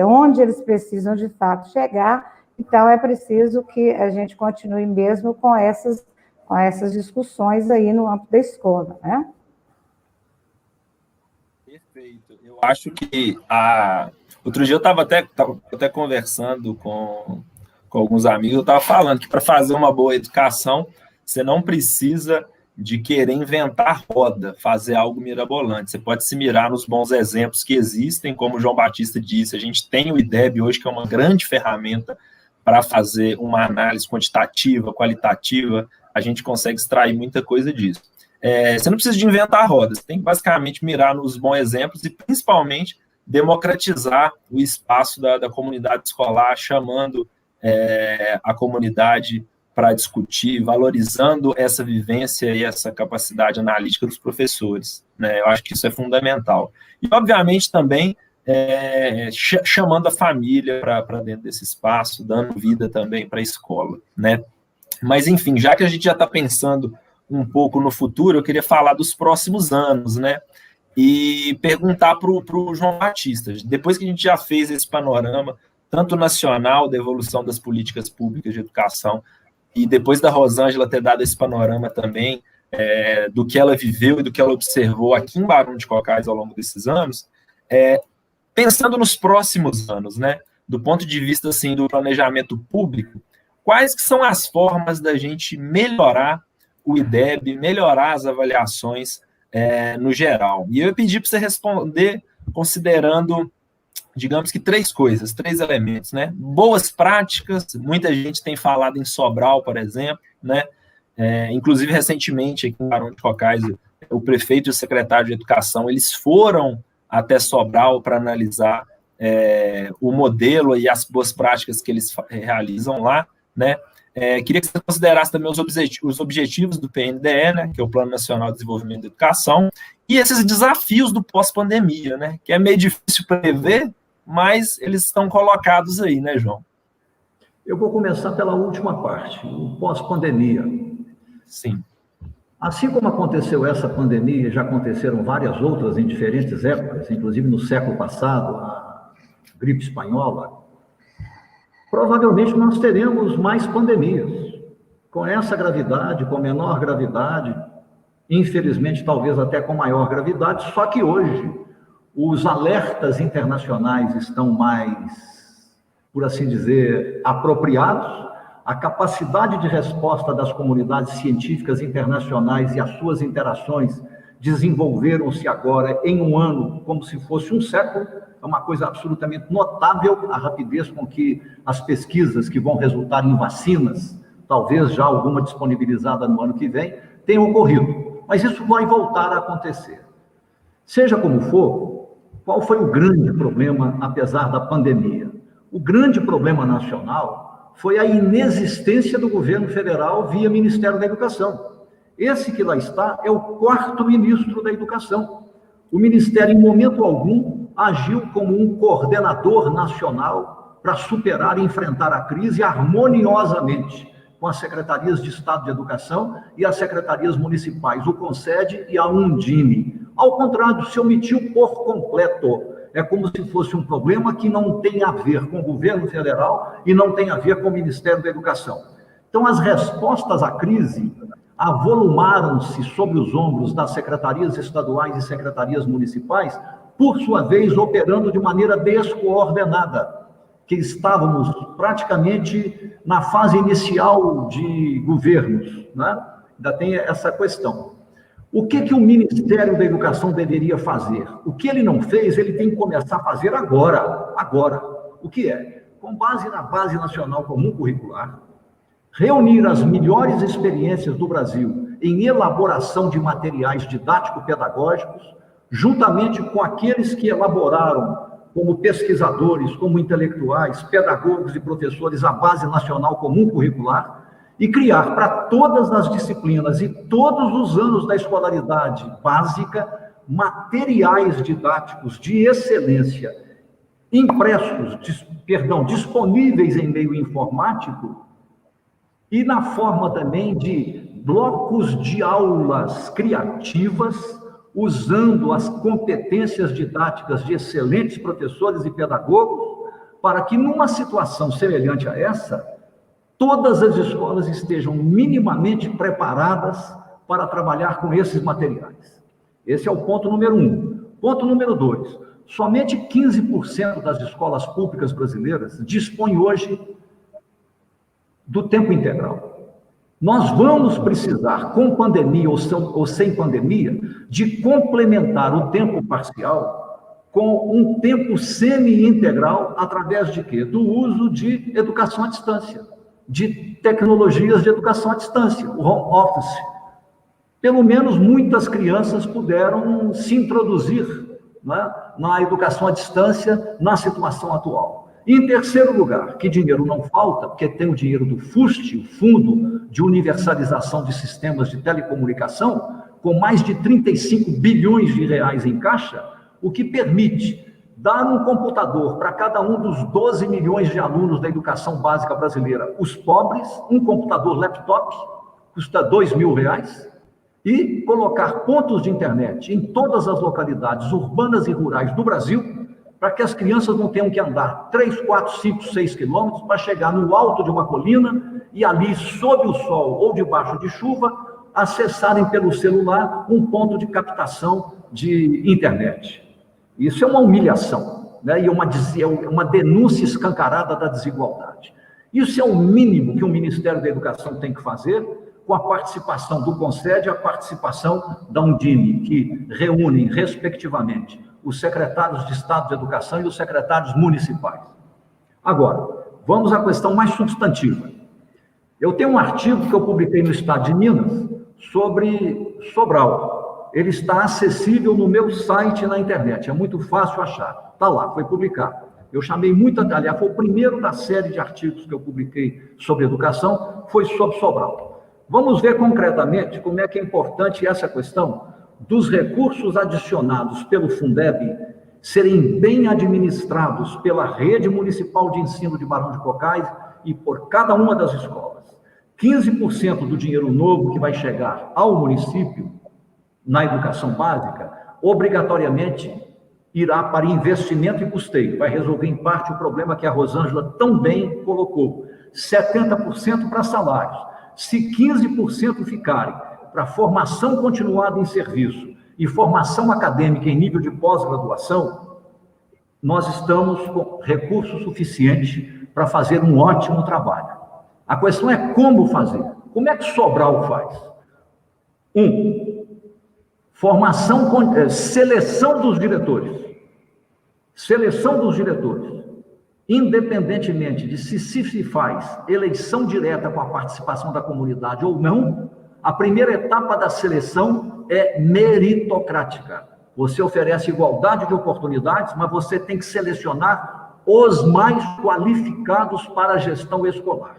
S3: onde eles precisam de fato chegar, então é preciso que a gente continue mesmo com essas discussões aí no âmbito da escola, né?
S1: Perfeito. Eu acho que outro dia eu estava até conversando com alguns amigos, eu estava falando que para fazer uma boa educação, você não precisa de querer inventar roda, fazer algo mirabolante. Você pode se mirar nos bons exemplos que existem, como o João Batista disse, a gente tem o IDEB hoje, que é uma grande ferramenta para fazer uma análise quantitativa, qualitativa, a gente consegue extrair muita coisa disso. Você não precisa de inventar rodas, você tem que basicamente mirar nos bons exemplos e, principalmente, democratizar o espaço da comunidade escolar, chamando a comunidade para discutir, valorizando essa vivência e essa capacidade analítica dos professores, né? Eu acho que isso é fundamental. E, obviamente, também chamando a família para dentro desse espaço, dando vida também para a escola, né? Mas, enfim, já que a gente já está pensando um pouco no futuro, eu queria falar dos próximos anos, né? E perguntar para o João Batista, depois que a gente já fez esse panorama, tanto nacional, da evolução das políticas públicas de educação, e depois da Rosângela ter dado esse panorama também, do que ela viveu e do que ela observou aqui em Barão de Cocais ao longo desses anos, pensando nos próximos anos, né, do ponto de vista assim, do planejamento público, quais que são as formas da gente melhorar o IDEB, melhorar as avaliações no geral? E eu pedi para você responder considerando, digamos que três elementos, né? Boas práticas, muita gente tem falado em Sobral, por exemplo, né? Inclusive, recentemente, aqui em Barão de Cocais, o prefeito e o secretário de Educação, eles foram até Sobral para analisar o modelo e as boas práticas que eles realizam lá, né? Queria que você considerasse também os objetivos do PNDE, né, que é o Plano Nacional de Desenvolvimento da Educação, e esses desafios do pós-pandemia, né, que é meio difícil prever, mas eles estão colocados aí, né, João?
S2: Eu vou começar pela última parte, o pós-pandemia.
S1: Sim.
S2: Assim como aconteceu essa pandemia, já aconteceram várias outras em diferentes épocas, inclusive no século passado, a gripe espanhola. Provavelmente nós teremos mais pandemias, com essa gravidade, com menor gravidade, infelizmente talvez até com maior gravidade, só que hoje os alertas internacionais estão mais, por assim dizer, apropriados, a capacidade de resposta das comunidades científicas internacionais e as suas interações desenvolveram-se agora em um ano como se fosse um século. É uma coisa absolutamente notável a rapidez com que as pesquisas que vão resultar em vacinas, talvez já alguma disponibilizada no ano que vem, tenham ocorrido. Mas isso vai voltar a acontecer. Seja como for, qual foi o grande problema, apesar da pandemia? O grande problema nacional foi a inexistência do governo federal via Ministério da Educação. Esse que lá está é o quarto ministro da Educação. O Ministério, em momento algum, agiu como um coordenador nacional para superar e enfrentar a crise harmoniosamente com as secretarias de Estado de Educação e as secretarias municipais, o CONSED e a Undime. Ao contrário, se omitiu por completo é como se fosse um problema que não tem a ver com o governo federal e não tem a ver com o Ministério da Educação. Então, as respostas à crise avolumaram-se sobre os ombros das secretarias estaduais e secretarias municipais, por sua vez, operando de maneira descoordenada, que estávamos praticamente na fase inicial de governos, né? Ainda tem essa questão. O que o Ministério da Educação deveria fazer? O que ele não fez, ele tem que começar a fazer agora. Agora. O que é? Com base na Base Nacional Comum Curricular, reunir as melhores experiências do Brasil em elaboração de materiais didático-pedagógicos, juntamente com aqueles que elaboraram, como pesquisadores, como intelectuais, pedagogos e professores, a Base Nacional Comum Curricular, e criar para todas as disciplinas e todos os anos da escolaridade básica materiais didáticos de excelência, disponíveis em meio informático e na forma também de blocos de aulas criativas, usando as competências didáticas de excelentes professores e pedagogos, para que numa situação semelhante a essa, todas as escolas estejam minimamente preparadas para trabalhar com esses materiais. Esse é o ponto número 1. Ponto número 2. Somente 15% das escolas públicas brasileiras dispõem hoje do tempo integral. Nós vamos precisar, com pandemia ou sem pandemia, de complementar o tempo parcial com um tempo semi-integral através de quê? Do uso de educação à distância, de tecnologias de educação à distância, o home office. Pelo menos muitas crianças puderam se introduzir, né, na educação à distância na situação atual. E, em terceiro lugar, que dinheiro não falta, porque tem o dinheiro do FUST, o Fundo de Universalização de Sistemas de Telecomunicação, com mais de 35 bilhões de reais em caixa, o que permite dar um computador para cada um dos 12 milhões de alunos da educação básica brasileira, os pobres, um computador laptop, custa R$2.000, e colocar pontos de internet em todas as localidades urbanas e rurais do Brasil, para que as crianças não tenham que andar 3, 4, 5, 6 quilômetros para chegar no alto de uma colina e ali, sob o sol ou debaixo de chuva, acessarem pelo celular um ponto de captação de internet. Isso é uma humilhação, né? E uma denúncia escancarada da desigualdade. Isso é o mínimo que o Ministério da Educação tem que fazer, com a participação do CONSED e a participação da Undime, que reúnem, respectivamente, os secretários de Estado de Educação e os secretários municipais. Agora, vamos à questão mais substantiva. Eu tenho um artigo que eu publiquei no Estado de Minas sobre Sobral. Ele está acessível no meu site na internet, é muito fácil achar. Está lá, foi publicado. Eu chamei muito, aliás, foi o primeiro da série de artigos que eu publiquei sobre educação, foi sobre Sobral. Vamos ver concretamente como é que é importante essa questão dos recursos adicionados pelo Fundeb serem bem administrados pela Rede Municipal de Ensino de Barão de Cocais e por cada uma das escolas. 15% do dinheiro novo que vai chegar ao município na educação básica, obrigatoriamente irá para investimento e custeio. Vai resolver em parte o problema que a Rosângela tão bem colocou. 70% para salários. Se 15% ficarem para formação continuada em serviço e formação acadêmica em nível de pós-graduação, nós estamos com recurso suficiente para fazer um ótimo trabalho. A questão é como fazer. Como é que Sobral faz? Seleção dos diretores. Seleção dos diretores. Independentemente de se faz eleição direta com a participação da comunidade ou não, a primeira etapa da seleção é meritocrática. Você oferece igualdade de oportunidades, mas você tem que selecionar os mais qualificados para a gestão escolar.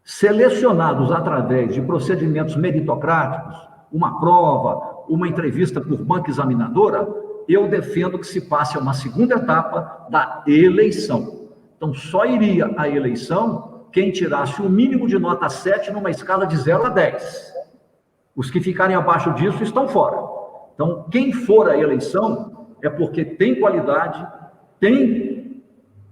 S2: Selecionados através de procedimentos meritocráticos, uma prova, uma entrevista por banca examinadora, eu defendo que se passe a uma segunda etapa da eleição. Então, só iria à eleição quem tirasse o mínimo de nota 7 numa escala de 0 a 10. Os que ficarem abaixo disso estão fora. Então, quem for à eleição é porque tem qualidade, tem,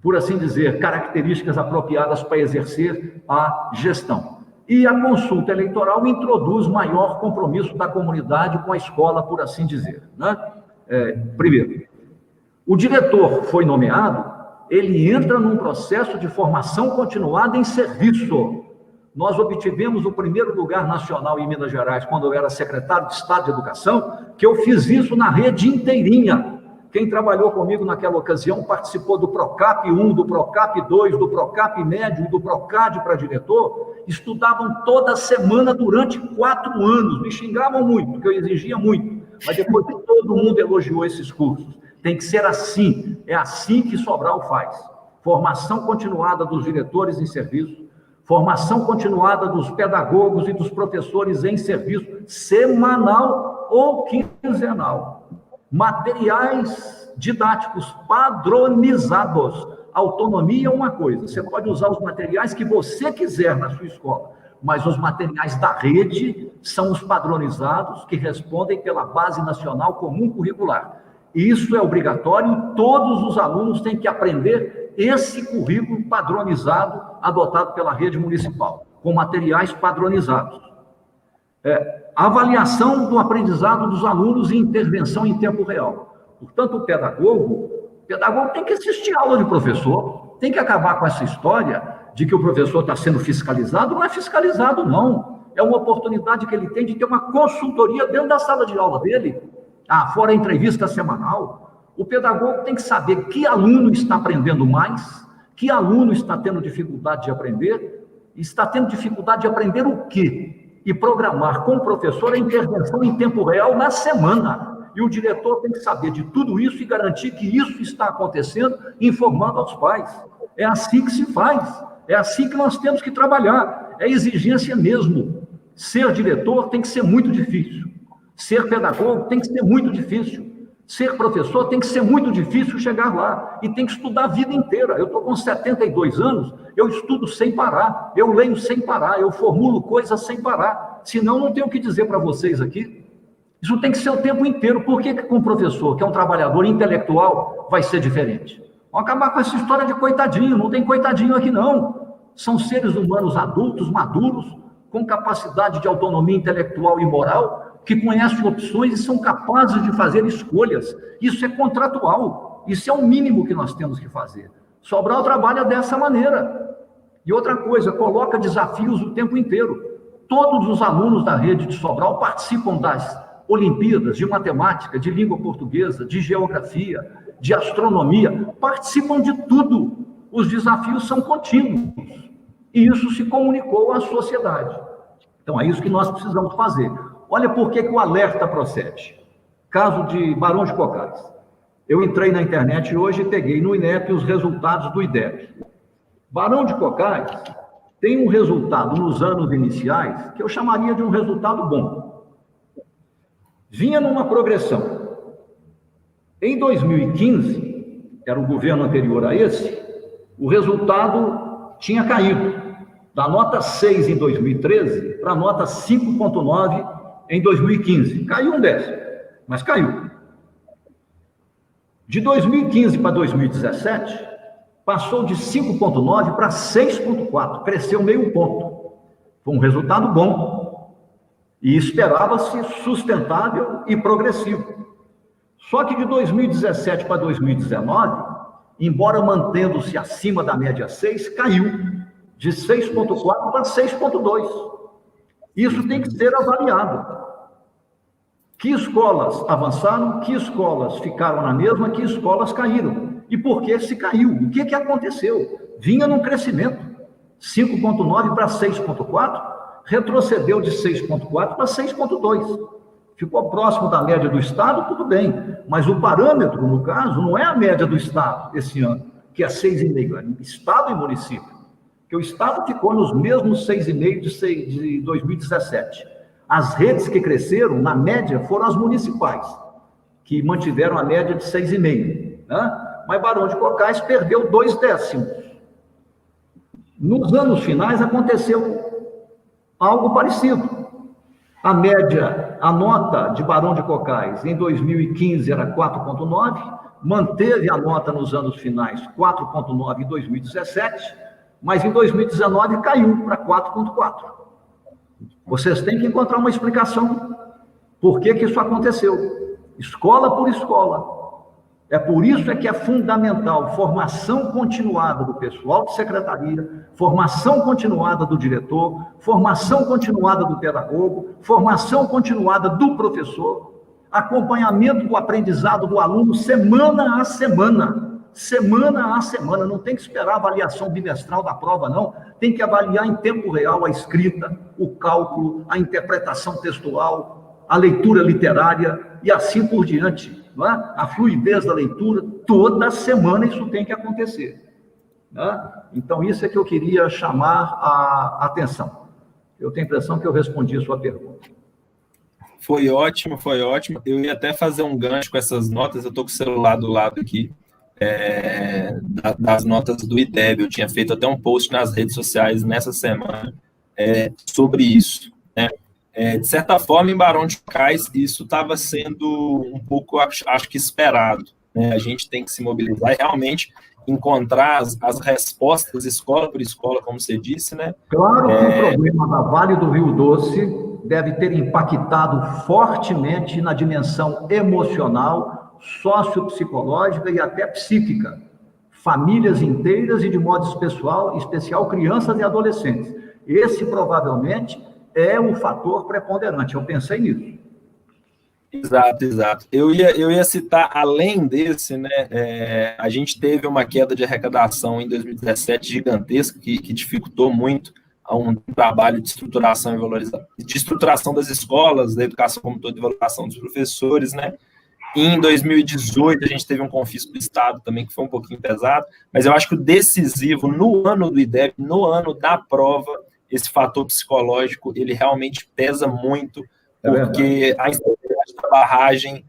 S2: por assim dizer, características apropriadas para exercer a gestão. E a consulta eleitoral introduz maior compromisso da comunidade com a escola, por assim dizer, né? Primeiro, o diretor foi nomeado, ele entra num processo de formação continuada em serviço. Nós obtivemos o primeiro lugar nacional em Minas Gerais, quando eu era secretário de Estado de Educação, que eu fiz isso na rede inteirinha. Quem trabalhou comigo naquela ocasião participou do PROCAP 1, do PROCAP 2, do PROCAP médio e do PROCAD para diretor, estudavam toda semana durante 4 anos, me xingavam muito, porque eu exigia muito, mas depois todo mundo elogiou esses cursos. Tem que ser assim, é assim que Sobral faz. Formação continuada dos diretores em serviço, formação continuada dos pedagogos e dos professores em serviço, semanal ou quinzenal. Materiais didáticos padronizados. Autonomia é uma coisa, você pode usar os materiais que você quiser na sua escola, mas os materiais da rede são os padronizados, que respondem pela Base Nacional Comum Curricular. Isso é obrigatório, todos os alunos têm que aprender esse currículo padronizado, adotado pela rede municipal, com materiais padronizados. Avaliação do aprendizado dos alunos e intervenção em tempo real. Portanto, o pedagogo tem que assistir a aula de professor, tem que acabar com essa história de que o professor está sendo fiscalizado. Não é fiscalizado, não. É uma oportunidade que ele tem de ter uma consultoria dentro da sala de aula dele, fora a entrevista semanal. O pedagogo tem que saber que aluno está aprendendo mais, que aluno está tendo dificuldade de aprender, está tendo dificuldade de aprender o quê? E programar com o professor a intervenção em tempo real na semana. E o diretor tem que saber de tudo isso e garantir que isso está acontecendo, informando aos pais. É assim que se faz, é assim que nós temos que trabalhar, é exigência mesmo. Ser diretor tem que ser muito difícil, ser pedagogo tem que ser muito difícil, ser professor tem que ser muito difícil chegar lá, e tem que estudar a vida inteira. Eu estou com 72 anos, eu estudo sem parar, eu leio sem parar, eu formulo coisas sem parar, senão não tenho o que dizer para vocês aqui. Isso tem que ser o tempo inteiro. Por que com o professor, que é um trabalhador intelectual, vai ser diferente? Vamos acabar com essa história de coitadinho, não tem coitadinho aqui não. São seres humanos adultos, maduros, com capacidade de autonomia intelectual e moral, que conhecem opções e são capazes de fazer escolhas. Isso é contratual, isso é o mínimo que nós temos que fazer. Sobral trabalha dessa maneira. E outra coisa, coloca desafios o tempo inteiro. Todos os alunos da rede de Sobral participam das Olimpíadas de matemática, de língua portuguesa, de geografia, de astronomia, participam de tudo. Os desafios são contínuos. E isso se comunicou à sociedade. Então, é isso que nós precisamos fazer. Olha por que o alerta procede. Caso de Barão de Cocais. Eu entrei na internet hoje e peguei no INEP os resultados do IDEB. Barão de Cocais tem um resultado nos anos iniciais que eu chamaria de um resultado bom. Vinha numa progressão. Em 2015, era o governo anterior a esse, o resultado tinha caído da nota 6 em 2013 para a nota 5,9 em 2015. Caiu 1 décimo, mas caiu. De 2015 para 2017, passou de 5,9 para 6,4, cresceu meio ponto. Foi um resultado bom. E esperava-se sustentável e progressivo. Só que de 2017 para 2019, embora mantendo-se acima da média 6, caiu de 6,4 para 6,2. Isso tem que ser avaliado. Que escolas avançaram, que escolas ficaram na mesma, que escolas caíram. E por que se caiu? O que aconteceu? Vinha num crescimento, 5,9 para 6,4, retrocedeu de 6,4 para 6,2. Ficou próximo da média do Estado, tudo bem. Mas o parâmetro, no caso, não é a média do Estado esse ano, que é 6,5, é Estado e município. Porque o Estado ficou nos mesmos 6,5 de 2017. As redes que cresceram, na média, foram as municipais, que mantiveram a média de 6,5. Né? Mas Barão de Cocais perdeu 2 décimos. Nos anos finais aconteceu algo parecido. A média, a nota de Barão de Cocais em 2015 era 4,9, manteve a nota nos anos finais 4,9 em 2017, mas em 2019 caiu para 4,4. Vocês têm que encontrar uma explicação por que isso aconteceu, escola por escola. É por isso que é fundamental formação continuada do pessoal de secretaria, formação continuada do diretor, formação continuada do pedagogo, formação continuada do professor, acompanhamento do aprendizado do aluno semana a semana, não tem que esperar a avaliação bimestral da prova, não, tem que avaliar em tempo real a escrita, o cálculo, a interpretação textual, a leitura literária e assim por diante. Não é? A fluidez da leitura, toda semana isso tem que acontecer. Né? Então, isso é que eu queria chamar a atenção. Eu tenho a impressão que eu respondi a sua pergunta.
S1: Foi ótimo, foi ótimo. Eu ia até fazer um gancho com essas notas, eu estou com o celular do lado aqui, das notas do IDEB. Eu tinha feito até um post nas redes sociais nessa semana sobre isso, né? De certa forma, em Barão de Cocais, isso estava sendo um pouco, acho que esperado, né? A gente tem que se mobilizar e realmente encontrar as respostas escola por escola, como você disse, né?
S2: Claro que o problema da Vale do Rio Doce deve ter impactado fortemente na dimensão emocional, sociopsicológica e até psíquica. Famílias inteiras e, de modo especial, crianças e adolescentes. Esse, provavelmente, é um fator preponderante. Eu pensei nisso.
S1: Exato, exato. Eu ia citar, além desse, né, a gente teve uma queda de arrecadação em 2017 gigantesca, que dificultou muito um trabalho de estruturação e valorização, de estruturação das escolas, da educação como toda, e valorização dos professores, né? E em 2018 a gente teve um confisco do Estado também, que foi um pouquinho pesado, mas eu acho que o decisivo, no ano do IDEB, no ano da prova, esse fator psicológico, ele realmente pesa muito, porque a instabilidade da barragem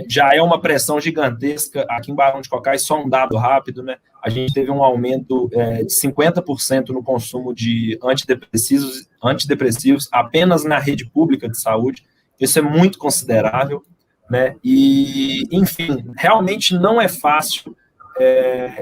S1: já é uma pressão gigantesca. Aqui em Barão de Cocais, só um dado rápido, né? A gente teve um aumento de 50% no consumo de antidepressivos apenas na rede pública de saúde. Isso é muito considerável, né? E, enfim, realmente não é fácil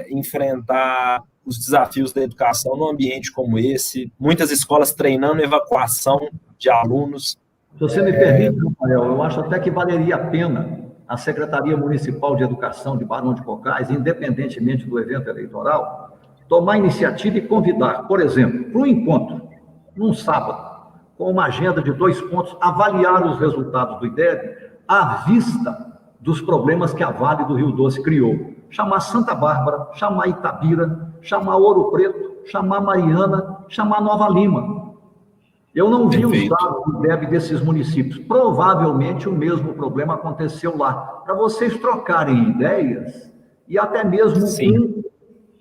S1: enfrentar os desafios da educação num ambiente como esse. Muitas escolas treinando evacuação de alunos.
S2: Se você me permite, Rafael, eu acho até que valeria a pena a Secretaria Municipal de Educação de Barão de Cocais, independentemente do evento eleitoral, tomar a iniciativa e convidar, por exemplo, para um encontro, num sábado, com uma agenda de 2 pontos, avaliar os resultados do IDEB à vista dos problemas que a Vale do Rio Doce criou. Chamar Santa Bárbara, chamar Itabira, chamar Ouro Preto, chamar Mariana, chamar Nova Lima. Eu não vi os dados do IDEB desses municípios. Provavelmente o mesmo problema aconteceu lá. Para vocês trocarem ideias e até mesmo um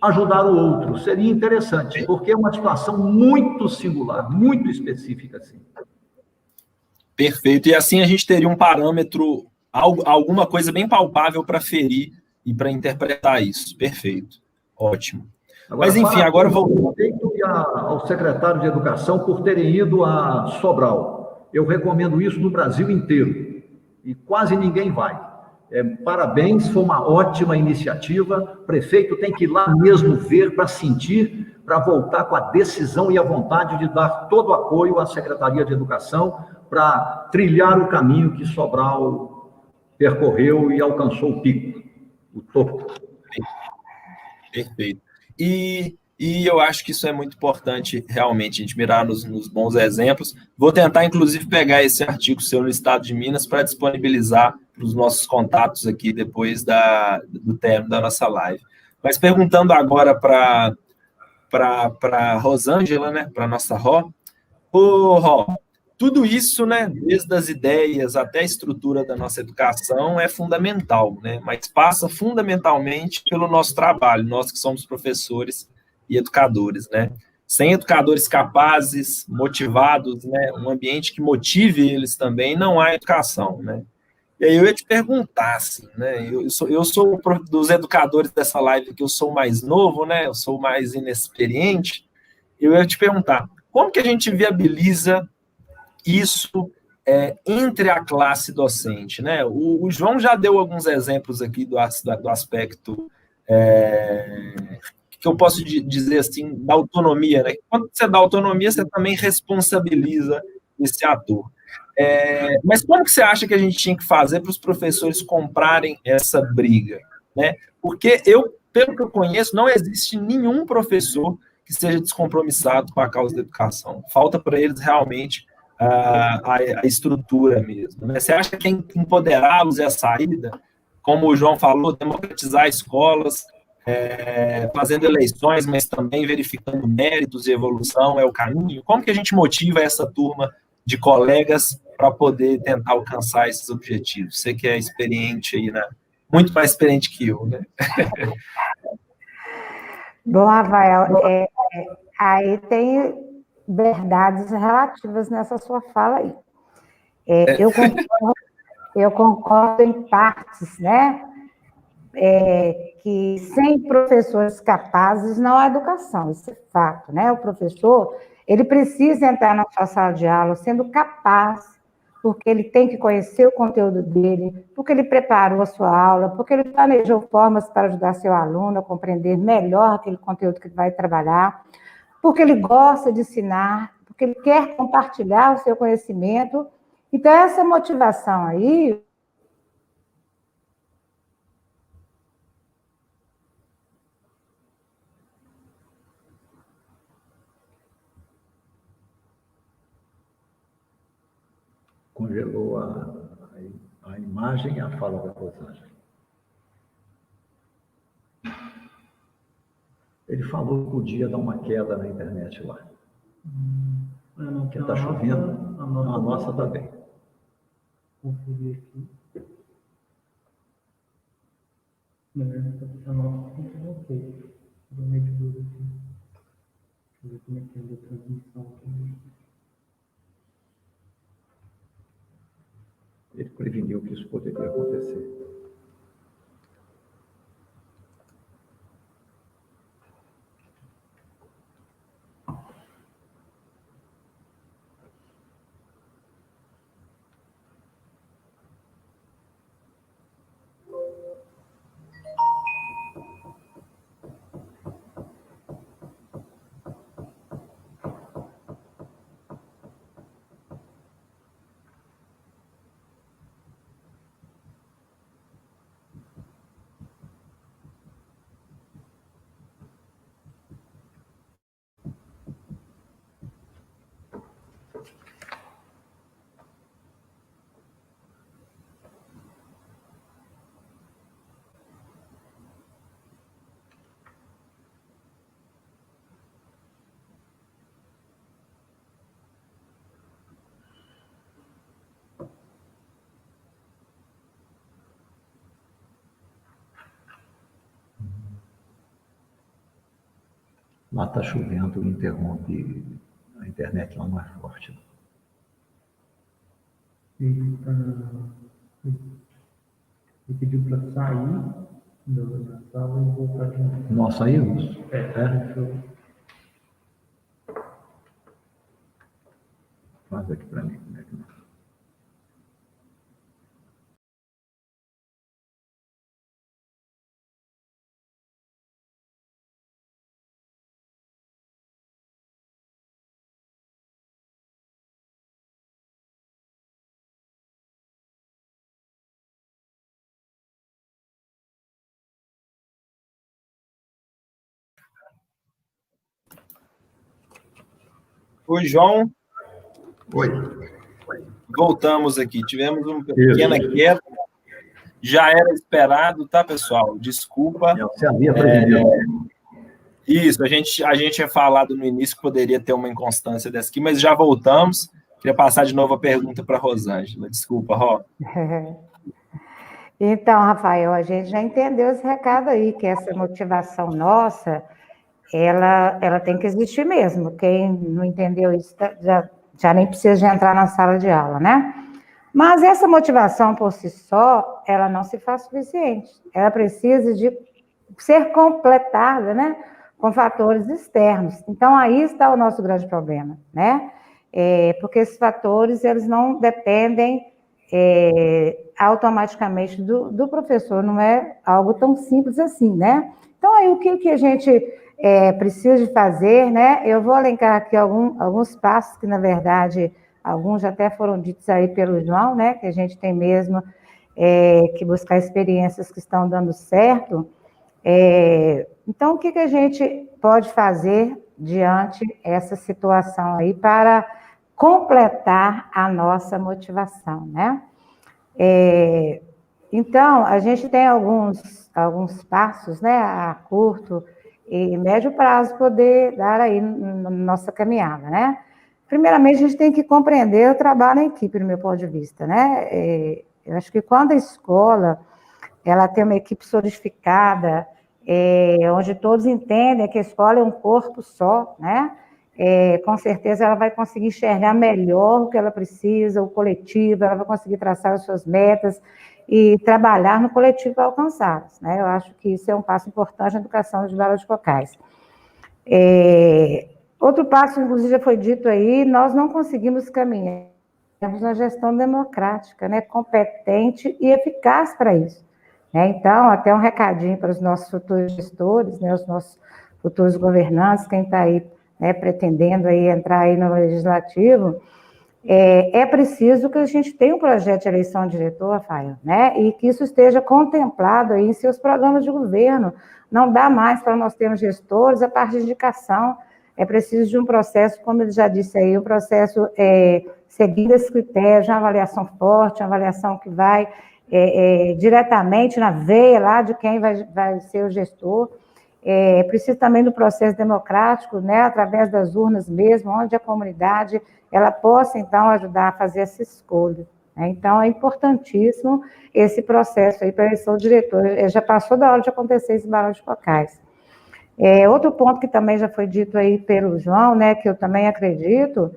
S2: ajudar o outro. Seria interessante, porque é uma situação muito singular, muito específica, assim.
S1: Perfeito. E assim a gente teria um parâmetro, alguma coisa bem palpável para ferir e para interpretar isso. Perfeito. Ótimo.
S2: Agora,
S1: mas, enfim, agora vou...
S2: E ao secretário de Educação por terem ido a Sobral. Eu recomendo isso no Brasil inteiro. E quase ninguém vai. Parabéns, foi uma ótima iniciativa. O prefeito tem que ir lá mesmo ver, para sentir, para voltar com a decisão e a vontade de dar todo o apoio à Secretaria de Educação para trilhar o caminho que Sobral percorreu e alcançou o pico, o topo.
S1: Perfeito. E eu acho que isso é muito importante, realmente, a gente mirar nos bons exemplos. Vou tentar, inclusive, pegar esse artigo seu no Estado de Minas para disponibilizar para os nossos contatos aqui depois do término da nossa live. Mas perguntando agora para Rosângela, né, para a nossa Ró. Ró, tudo isso, né, desde as ideias até a estrutura da nossa educação é fundamental, né, mas passa fundamentalmente pelo nosso trabalho, nós que somos professores e educadores, né? Sem educadores capazes, motivados, né, um ambiente que motive eles também, não há educação, né? E aí eu ia te perguntar, assim, né, eu sou dos educadores dessa live que eu sou mais novo, né, eu sou mais inexperiente, eu ia te perguntar, como que a gente viabiliza isso entre a classe docente, né? O João já deu alguns exemplos aqui do aspecto que eu posso dizer assim, da autonomia, né? Quando você dá autonomia, você também responsabiliza esse ator. Mas como que você acha que a gente tinha que fazer para os professores comprarem essa briga, né? Porque pelo que eu conheço, não existe nenhum professor que seja descompromissado com a causa da educação. Falta para eles realmente a estrutura mesmo, né? Você acha que empoderá-los é a saída? Como o João falou, democratizar escolas, fazendo eleições, mas também verificando méritos e evolução é o caminho? Como que a gente motiva essa turma de colegas para poder tentar alcançar esses objetivos? Você que é experiente aí, né? Muito mais experiente que eu, né?
S3: Bom, Rafael, aí tem verdades relativas nessa sua fala aí. Eu concordo em partes, né? Que sem professores capazes não há educação, isso é fato, né? O professor, ele precisa entrar na sua sala de aula sendo capaz, porque ele tem que conhecer o conteúdo dele, porque ele preparou a sua aula, porque ele planejou formas para ajudar seu aluno a compreender melhor aquele conteúdo que ele vai trabalhar, porque ele gosta de ensinar, porque ele quer compartilhar o seu conhecimento. Então, essa motivação aí...
S2: Congelou a imagem e a fala da Rosângela. Ele falou que podia dar uma queda na internet lá. Porque está chovendo. A nossa está bem.
S4: Conferir aqui. A nossa está ok. Do medidor aqui. Deixa eu ver como é que é a transmissão aqui.
S2: Ele preveniu que isso poderia acontecer. Lá está chovendo, interrompe. A internet lá não é forte.
S4: Ele pediu para sair da sala e voltar de novo.
S2: Nós saímos? Faz aqui para mim. Como é que não?
S1: Oi, João.
S2: Oi.
S1: Voltamos aqui. Tivemos uma pequena queda. Já era esperado, tá, pessoal? Desculpa.
S2: Você havia prevenido.
S1: Isso, a gente tinha falado no início que poderia ter uma inconstância dessa aqui, mas já voltamos. Queria passar de novo a pergunta para a Rosângela. Desculpa, Ró.
S3: Então, Rafael, a gente já entendeu esse recado aí, que essa motivação nossa, ela tem que existir mesmo. Quem não entendeu isso já nem precisa de entrar na sala de aula, né? Mas essa motivação por si só, ela não se faz suficiente. Ela precisa de ser completada, né, com fatores externos. Então, aí está o nosso grande problema, né? porque esses fatores, eles não dependem automaticamente do professor, não é algo tão simples assim, né? Então, aí, o que a gente precisa de fazer, né? Eu vou elencar aqui alguns passos que, na verdade, alguns já até foram ditos aí pelo João, né? Que a gente tem mesmo que buscar experiências que estão dando certo. Então, o que a gente pode fazer diante dessa situação aí para completar a nossa motivação, né? Então, a gente tem alguns passos, né, a curto e médio prazo, poder dar aí na nossa caminhada, né? Primeiramente, a gente tem que compreender o trabalho em equipe, do meu ponto de vista, né? Eu acho que quando a escola ela tem uma equipe solidificada, onde todos entendem que a escola é um corpo só, né? Com certeza ela vai conseguir enxergar melhor o que ela precisa, o coletivo, ela vai conseguir traçar as suas metas e trabalhar no coletivo para alcançá-las, né? Eu acho que isso é um passo importante na educação de Barão de Cocais. Outro passo, inclusive, já foi dito aí, nós não conseguimos caminhar na gestão democrática, né? Competente e eficaz para isso. Então, até um recadinho para os nossos futuros gestores, né, os nossos futuros governantes, quem está aí, né, pretendendo aí entrar aí no legislativo, é preciso que a gente tenha um projeto de eleição de diretor, Rafael, né, e que isso esteja contemplado aí em seus programas de governo. Não dá mais para nós termos gestores a partir de indicação, é preciso de um processo, como ele já disse aí, um processo seguindo esses critérios, uma avaliação forte, uma avaliação que vai diretamente na veia lá de quem vai ser o gestor. Precisa também do processo democrático, né, através das urnas mesmo, onde a comunidade ela possa, então, ajudar a fazer essa escolha. Né? Então, é importantíssimo esse processo aí para a eleição do diretor. Já passou da hora de acontecer esse Barão de Cocais. Outro ponto que também já foi dito aí pelo João, né, que eu também acredito,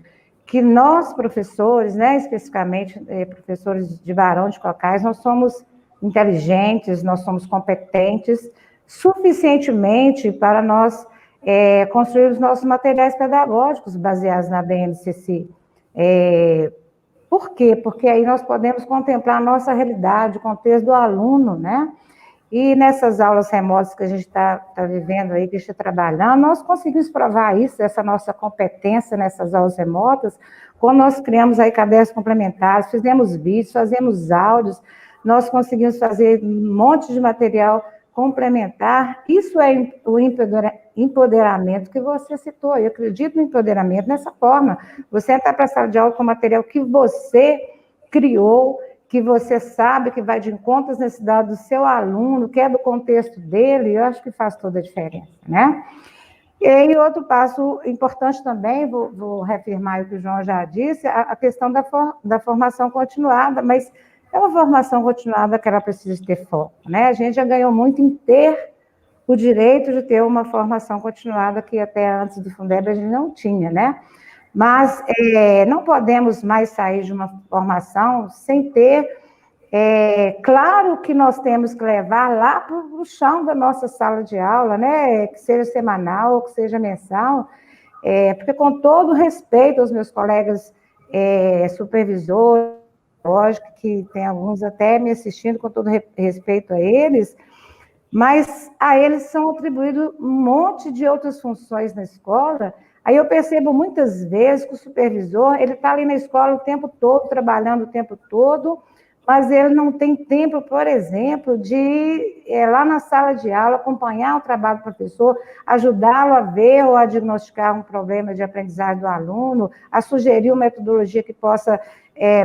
S3: que nós, professores, né, especificamente professores de Barão de Cocais, nós somos inteligentes, nós somos competentes suficientemente para nós construir os nossos materiais pedagógicos baseados na BNCC. Por quê? Porque aí nós podemos contemplar a nossa realidade, o contexto do aluno, né? E nessas aulas remotas que a gente está vivendo aí, que a gente está trabalhando, nós conseguimos provar isso, essa nossa competência nessas aulas remotas, quando nós criamos aí cadernos complementares, fizemos vídeos, fazemos áudios, nós conseguimos fazer um monte de material complementar. Isso é o empoderamento que você citou. Eu acredito no empoderamento dessa forma. Você entrar para a sala de aula com material que você criou, que você sabe que vai de encontro às necessidades do seu aluno, que é do contexto dele, eu acho que faz toda a diferença, né? E aí, outro passo importante também, vou reafirmar o que o João já disse, a questão da formação continuada, mas é uma formação continuada que ela precisa ter foco, né? A gente já ganhou muito em ter o direito de ter uma formação continuada que até antes do Fundeb a gente não tinha, né? Mas não podemos mais sair de uma formação sem ter, claro que nós temos que levar lá para o chão da nossa sala de aula, né? Que seja semanal ou que seja mensal, porque com todo respeito aos meus colegas supervisores, lógico que tem alguns até me assistindo, com todo respeito a eles, mas a eles são atribuídos um monte de outras funções na escola. Aí eu percebo muitas vezes que o supervisor, ele está ali na escola o tempo todo, trabalhando o tempo todo, mas ele não tem tempo, por exemplo, de ir lá na sala de aula, acompanhar o trabalho do professor, ajudá-lo a ver ou a diagnosticar um problema de aprendizagem do aluno, a sugerir uma metodologia que possa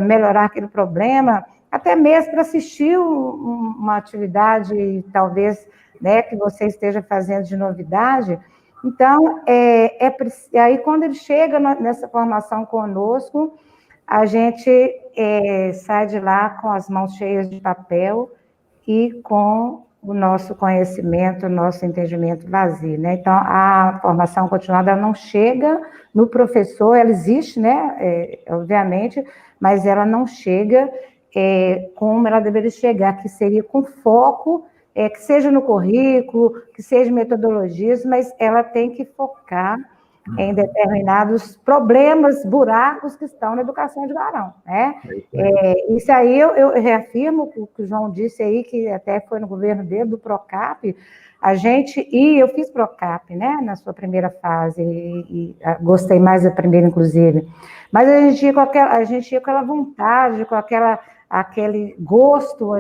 S3: melhorar aquele problema, até mesmo para assistir uma atividade, talvez, né, que você esteja fazendo de novidade. Então, aí quando ele chega nessa formação conosco, a gente sai de lá com as mãos cheias de papel e com o nosso conhecimento, o nosso entendimento vazio, né? Então, a formação continuada ela não chega no professor, ela existe, né? Obviamente, mas ela não chega como ela deveria chegar, que seria com foco, que seja no currículo, que seja metodologias, mas ela tem que focar em determinados problemas, buracos que estão na educação de Barão, né? Isso aí eu reafirmo o que o João disse aí, que até foi no governo dele, do PROCAP, eu fiz PROCAP, né, na sua primeira fase, e gostei mais da primeira, inclusive, mas a gente ia com aquela vontade, com aquele gosto,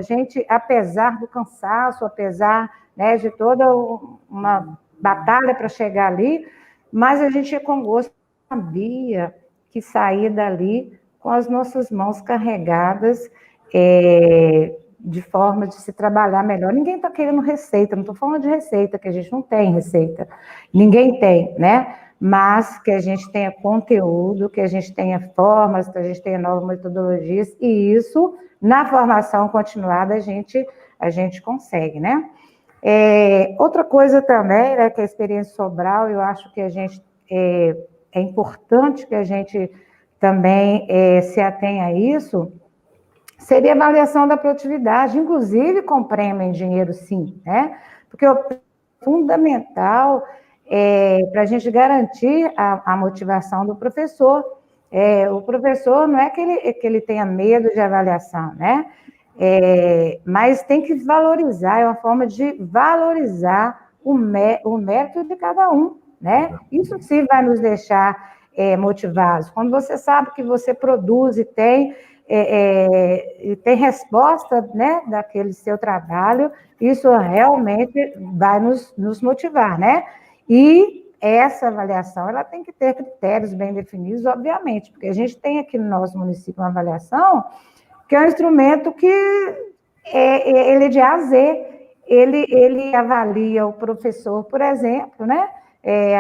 S3: apesar do cansaço, apesar, né, de toda uma batalha para chegar ali, mas a gente ia com gosto, sabia que sair dali com as nossas mãos carregadas, de forma de se trabalhar melhor. Ninguém está querendo receita, não estou falando de receita, que a gente não tem receita, ninguém tem, né? Mas que a gente tenha conteúdo, que a gente tenha formas, que a gente tenha novas metodologias, e isso, na formação continuada, a gente consegue, né? Outra coisa também, né, que a experiência Sobral, eu acho que é importante que a gente também se atenha a isso, seria a avaliação da produtividade, inclusive com prêmio em dinheiro, sim, né? Porque o fundamental para a gente garantir a motivação do professor. O professor não é que ele tenha medo de avaliação, né? Mas tem que valorizar, é uma forma de valorizar o mérito de cada um, né? Isso sim vai nos deixar motivados. Quando você sabe que você produz e tem resposta, né, daquele seu trabalho, isso realmente vai nos motivar, né? E essa avaliação, ela tem que ter critérios bem definidos, obviamente, porque a gente tem aqui no nosso município uma avaliação que é um instrumento que ele é de A a Z, ele avalia o professor, por exemplo, né?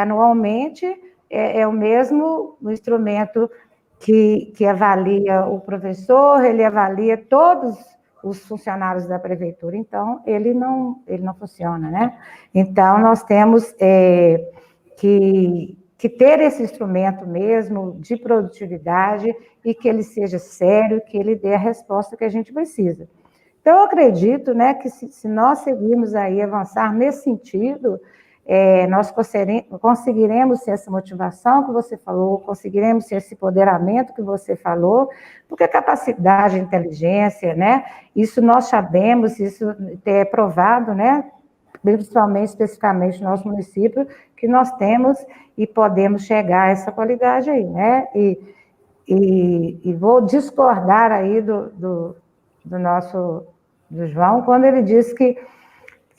S3: Anualmente, é o mesmo instrumento que avalia o professor, ele avalia todos os funcionários da prefeitura, então ele não funciona, né? Então, nós temos que ter esse instrumento mesmo de produtividade e que ele seja sério, que ele dê a resposta que a gente precisa. Então, eu acredito, né, que se nós seguirmos aí, avançar nesse sentido, nós conseguiremos ter essa motivação que você falou, conseguiremos ter esse empoderamento que você falou, porque a capacidade, a inteligência, né, isso nós sabemos, isso é provado, né, principalmente, especificamente no nosso município, que nós temos e podemos chegar a essa qualidade aí, né, e vou discordar aí do João, quando ele diz que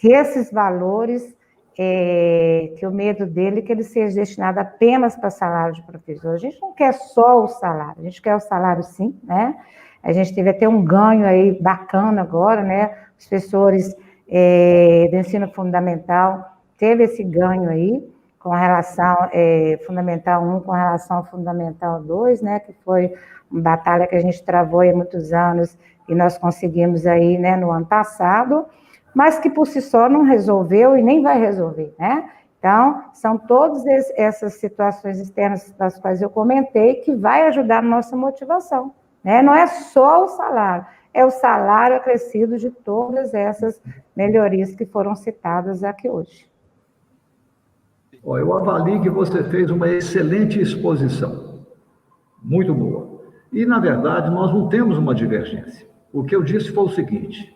S3: esses valores, que o medo dele é que ele seja destinado apenas para salário de professor. A gente não quer só o salário, a gente quer o salário sim, né? A gente teve até um ganho aí bacana agora, né? Os professores do ensino fundamental teve esse ganho aí, com relação Fundamental 1 com relação ao Fundamental 2, né? Que foi uma batalha que a gente travou há muitos anos e nós conseguimos aí, né, no ano passado, mas que por si só não resolveu e nem vai resolver, né? Então, são todas essas situações externas das quais eu comentei que vai ajudar na nossa motivação, né? Não é só o salário, é o salário acrescido de todas essas melhorias que foram citadas aqui hoje.
S2: Eu avalio que você fez uma excelente exposição, muito boa. E, na verdade, nós não temos uma divergência. O que eu disse foi o seguinte: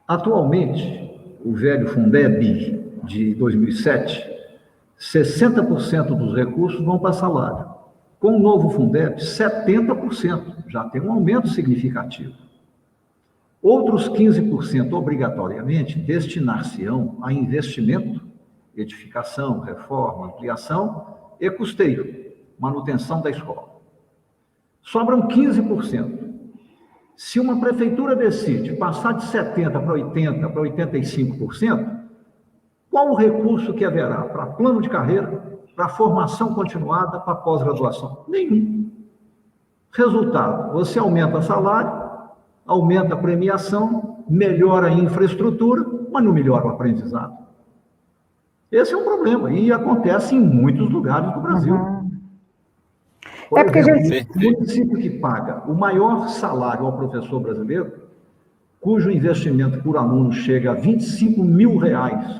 S2: atualmente, o velho Fundeb de 2007, 60% dos recursos vão para salário. Com o novo Fundeb, 70%, já tem um aumento significativo. Outros 15%, obrigatoriamente, destinar-se-ão a investimento, edificação, reforma, ampliação e custeio, manutenção da escola. Sobram 15%. Se uma prefeitura decide passar de 70% para 80%, para 85%, qual o recurso que haverá para plano de carreira, para formação continuada, para pós-graduação? Nenhum. Resultado, você aumenta salário, aumenta a premiação, melhora a infraestrutura, mas não melhora o aprendizado. Esse é um problema e acontece em muitos lugares do Brasil. Por exemplo, o município que paga o maior salário ao professor brasileiro, cujo investimento por aluno chega a R$25 mil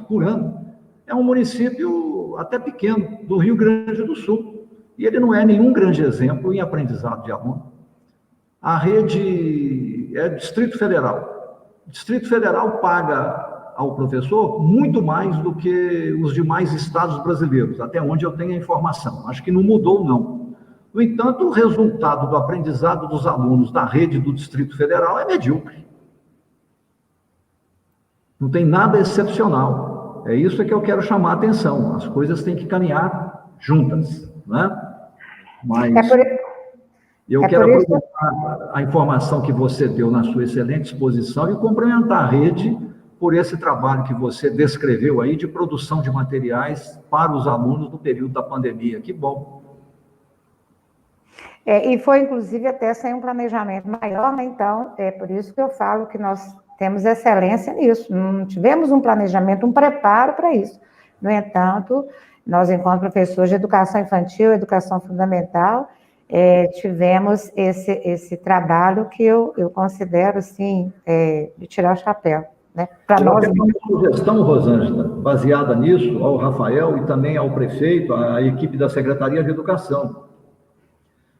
S2: por ano, é um município até pequeno, do Rio Grande do Sul. E ele não é nenhum grande exemplo em aprendizado de aluno. A rede é Distrito Federal. O Distrito Federal paga ao professor muito mais do que os demais estados brasileiros, até onde eu tenho a informação. Acho que não mudou, não. No entanto, o resultado do aprendizado dos alunos da rede do Distrito Federal é medíocre. Não tem nada excepcional. É isso que eu quero chamar a atenção. As coisas têm que caminhar juntas, né? Mas eu quero aproveitar a informação que você deu na sua excelente exposição e cumprimentar a rede por esse trabalho que você descreveu aí de produção de materiais para os alunos no período da pandemia. Que bom.
S3: E foi, inclusive, até sem um planejamento maior, né? Então, é por isso que eu falo que nós temos excelência nisso. Não tivemos um planejamento, um preparo para isso. No entanto, nós, enquanto professores de educação infantil, educação fundamental, tivemos esse trabalho que eu considero, assim, de tirar o chapéu. Né? Para nós...
S2: Eu tenho uma sugestão, Rosângela, baseada nisso, ao Rafael e também ao prefeito, à equipe da Secretaria de Educação.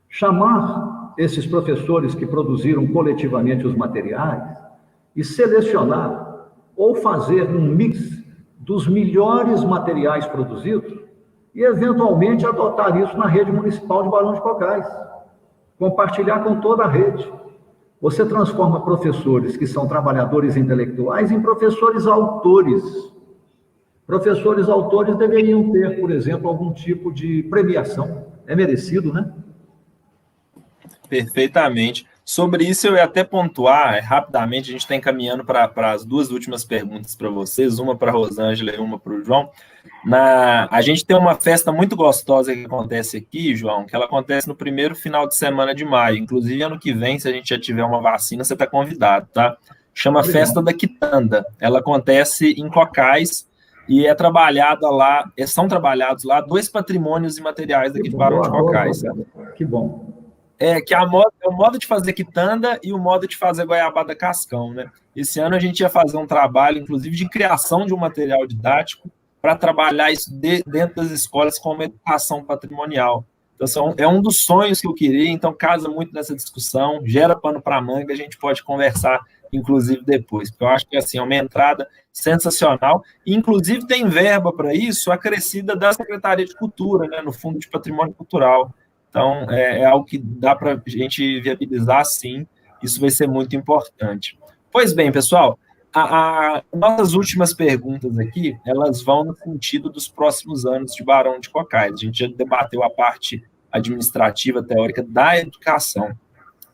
S2: Chamar esses professores que produziram coletivamente os materiais e selecionar ou fazer um mix dos melhores materiais produzidos e, eventualmente, adotar isso na rede municipal de Barão de Cocais. Compartilhar com toda a rede. Você transforma professores que são trabalhadores intelectuais em professores autores. Professores autores deveriam ter, por exemplo, algum tipo de premiação. É merecido, né?
S1: Perfeitamente. Sobre isso, eu ia até pontuar rapidamente, a gente está encaminhando para as duas últimas perguntas para vocês, uma para a Rosângela e uma para o João. A gente tem uma festa muito gostosa que acontece aqui, João, que ela acontece no primeiro final de semana de maio. Inclusive, ano que vem, se a gente já tiver uma vacina, você está convidado, tá? Chama Festa da Quitanda. Ela acontece em Cocais e é trabalhada lá, são trabalhados lá 2 patrimônios imateriais daqui de Barão de Cocais.
S2: Que bom.
S1: Que é o modo de fazer quitanda e o modo de fazer goiabada cascão, né? Esse ano a gente ia fazer um trabalho, inclusive, de criação de um material didático para trabalhar isso dentro das escolas como educação patrimonial. Então, é um dos sonhos que eu queria, então casa muito nessa discussão, gera pano para manga, a gente pode conversar, inclusive, depois, porque eu acho que assim, é uma entrada sensacional, e, inclusive, tem verba para isso acrescida da Secretaria de Cultura, né, no Fundo de Patrimônio Cultural. Então, é algo que dá para a gente viabilizar, sim. Isso vai ser muito importante. Pois bem, pessoal, nossas últimas perguntas aqui, elas vão no sentido dos próximos anos de Barão de Cocais. A gente já debateu a parte administrativa, teórica da educação,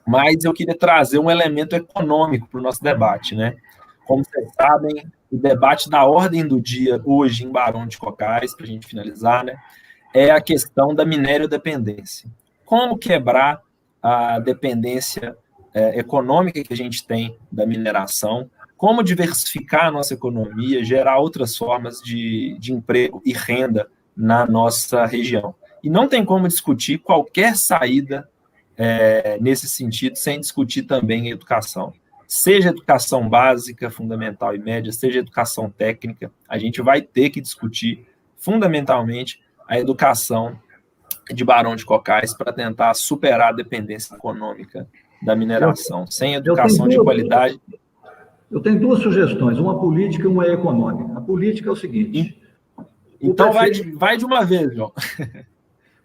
S1: mas eu queria trazer um elemento econômico para o nosso debate, né? Como vocês sabem, o debate da ordem do dia hoje em Barão de Cocais, para a gente finalizar, né? É a questão da minério-dependência. Como quebrar a dependência econômica que a gente tem da mineração, como diversificar a nossa economia, gerar outras formas de emprego e renda na nossa região. E não tem como discutir qualquer saída nesse sentido sem discutir também a educação. Seja educação básica, fundamental e média, seja educação técnica, a gente vai ter que discutir fundamentalmente a educação de Barão de Cocais para tentar superar a dependência econômica da mineração. Sem educação de qualidade...
S2: Eu tenho 2 sugestões, uma política e uma econômica. A política é o seguinte...
S1: Então, vai de uma vez, João.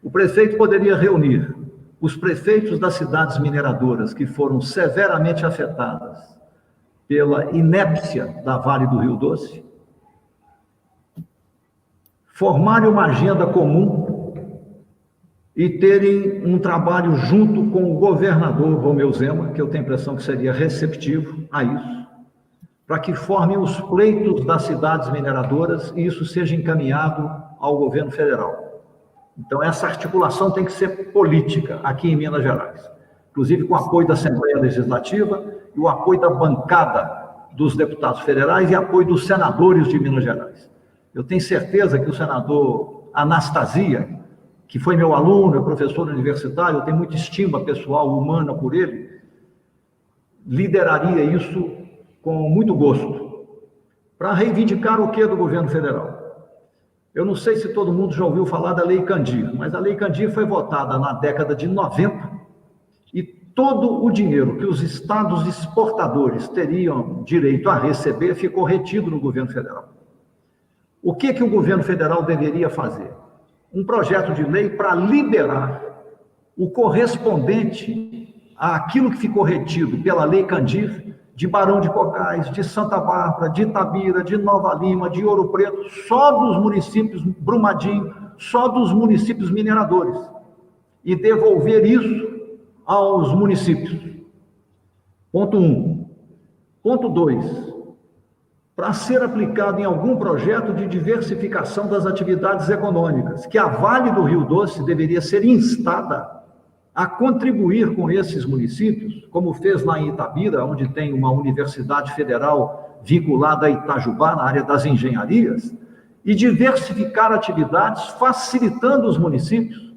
S2: O prefeito poderia reunir os prefeitos das cidades mineradoras que foram severamente afetadas pela inépcia da Vale do Rio Doce, formarem uma agenda comum e terem um trabalho junto com o governador Romeu Zema, que eu tenho a impressão que seria receptivo a isso, para que formem os pleitos das cidades mineradoras e isso seja encaminhado ao governo federal. Então, essa articulação tem que ser política aqui em Minas Gerais, inclusive com o apoio da Assembleia Legislativa e o apoio da bancada dos deputados federais e apoio dos senadores de Minas Gerais. Eu tenho certeza que o senador Anastasia, que foi meu aluno, é professor universitário, eu tenho muita estima pessoal, humana por ele, lideraria isso com muito gosto, para reivindicar o que do governo federal? Eu não sei se todo mundo já ouviu falar da Lei Candir, mas a Lei Candir foi votada na década de 90 e todo o dinheiro que os estados exportadores teriam direito a receber ficou retido no governo federal. O que o governo federal deveria fazer? Um projeto de lei para liberar o correspondente àquilo que ficou retido pela Lei Candir, de Barão de Cocais, de Santa Bárbara, de Itabira, de Nova Lima, de Ouro Preto, só dos municípios Brumadinho, só dos municípios mineradores, e devolver isso aos municípios. Ponto 1. Ponto 2. Para ser aplicado em algum projeto de diversificação das atividades econômicas, que a Vale do Rio Doce deveria ser instada a contribuir com esses municípios, como fez lá em Itabira, onde tem uma universidade federal vinculada a Itajubá, na área das engenharias, e diversificar atividades, facilitando os municípios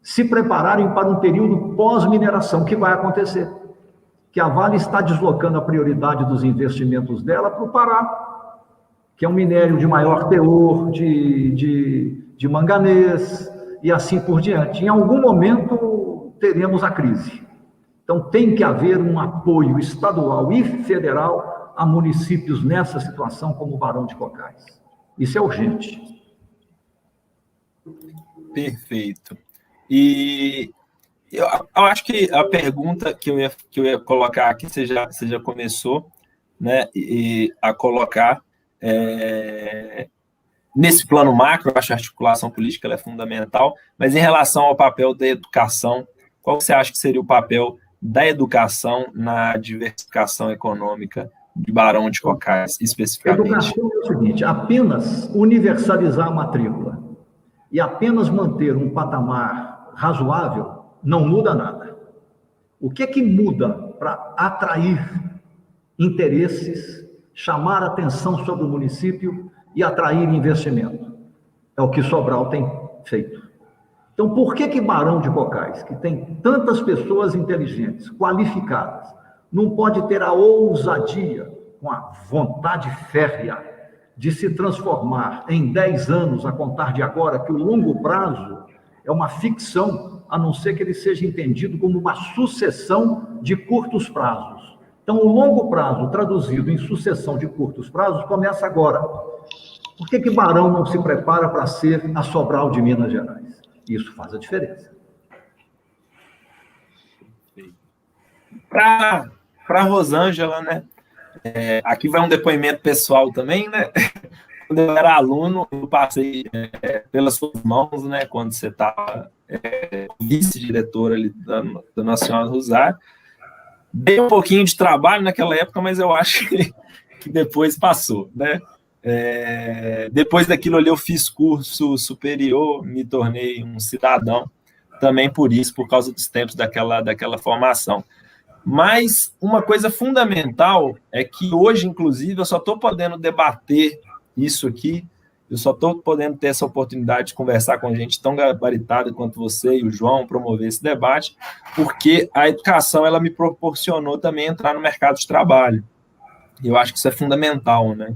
S2: se prepararem para um período pós-mineração, que vai acontecer. Que a Vale está deslocando a prioridade dos investimentos dela para o Pará, que é um minério de maior teor de manganês, e assim por diante. Em algum momento teremos a crise. Então tem que haver um apoio estadual e federal a municípios nessa situação, como o Barão de Cocais. Isso é urgente.
S1: Perfeito. E eu acho que a pergunta que eu ia colocar aqui, você já começou, né, a colocar nesse plano macro. Eu acho que a articulação política ela é fundamental, mas em relação ao papel da educação, qual você acha que seria o papel da educação na diversificação econômica de Barão de Cocais, especificamente?
S2: Educação é o seguinte: apenas universalizar a matrícula e apenas manter um patamar razoável não muda nada. O que muda para atrair interesses, chamar atenção sobre o município e atrair investimento? É o que Sobral tem feito. Então, por que Barão de Cocais, que tem tantas pessoas inteligentes, qualificadas, não pode ter a ousadia, com a vontade férrea, de se transformar em 10 anos, a contar de agora, que o longo prazo é uma ficção, a não ser que ele seja entendido como uma sucessão de curtos prazos. Então, o longo prazo, traduzido em sucessão de curtos prazos, começa agora. Por que Barão não se prepara para ser a Sobral de Minas Gerais? Isso faz a diferença.
S1: Para a Rosângela, né? Aqui vai um depoimento pessoal também, né? Quando eu era aluno, eu passei pelas suas mãos, né? Quando você estava vice-diretora ali da Nossa Senhora do Rosário. Dei um pouquinho de trabalho naquela época, mas eu acho que depois passou, né? Depois daquilo ali eu fiz curso superior, me tornei um cidadão, também por isso, por causa dos tempos daquela formação. Mas uma coisa fundamental é que hoje, inclusive, eu só estou podendo debater isso aqui, eu só estou podendo ter essa oportunidade de conversar com gente tão gabaritada quanto você e o João, promover esse debate, porque a educação ela me proporcionou também entrar no mercado de trabalho. E eu acho que isso é fundamental, né?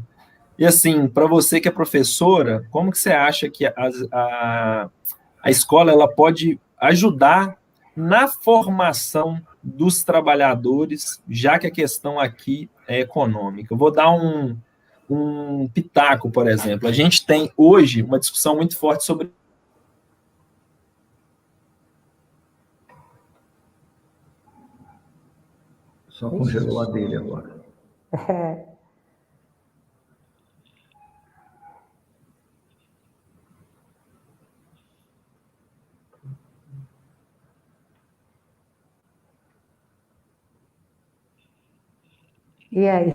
S1: E assim, para você que é professora, como que você acha que a escola ela pode ajudar na formação dos trabalhadores, já que a questão aqui é econômica? Eu vou dar um pitaco, por exemplo. A gente tem hoje uma discussão muito forte sobre...
S2: Só congelou a dele agora.
S3: E aí?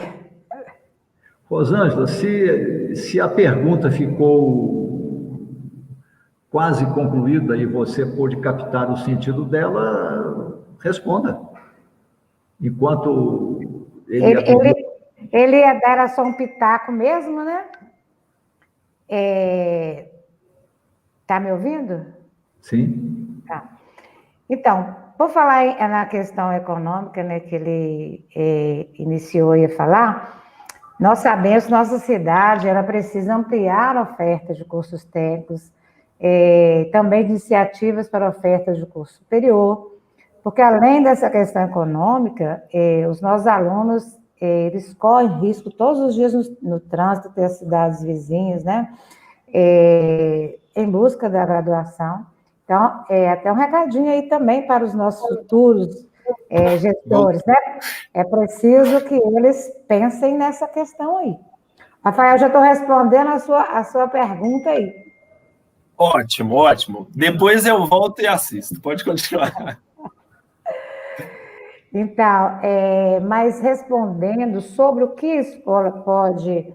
S2: Rosângela, se a pergunta ficou quase concluída e você pôde captar o sentido dela, responda. Enquanto
S3: ele ia dar só um pitaco mesmo, né? Tá me ouvindo?
S2: Sim.
S3: Tá. Então, por falar na questão econômica, né, que ele iniciou a falar, Nós sabemos que nossa cidade ela precisa ampliar a oferta de cursos técnicos, também de iniciativas para oferta de curso superior, porque além dessa questão econômica, os nossos alunos eles correm risco todos os dias no trânsito das cidades vizinhas, né? Em busca da graduação. Então, até um recadinho aí também para os nossos futuros gestores, né? É preciso que eles pensem nessa questão aí. Rafael, já estou respondendo a sua pergunta aí.
S1: Ótimo, ótimo. Depois eu volto e assisto. Pode continuar.
S3: Então, mas respondendo sobre o que a escola pode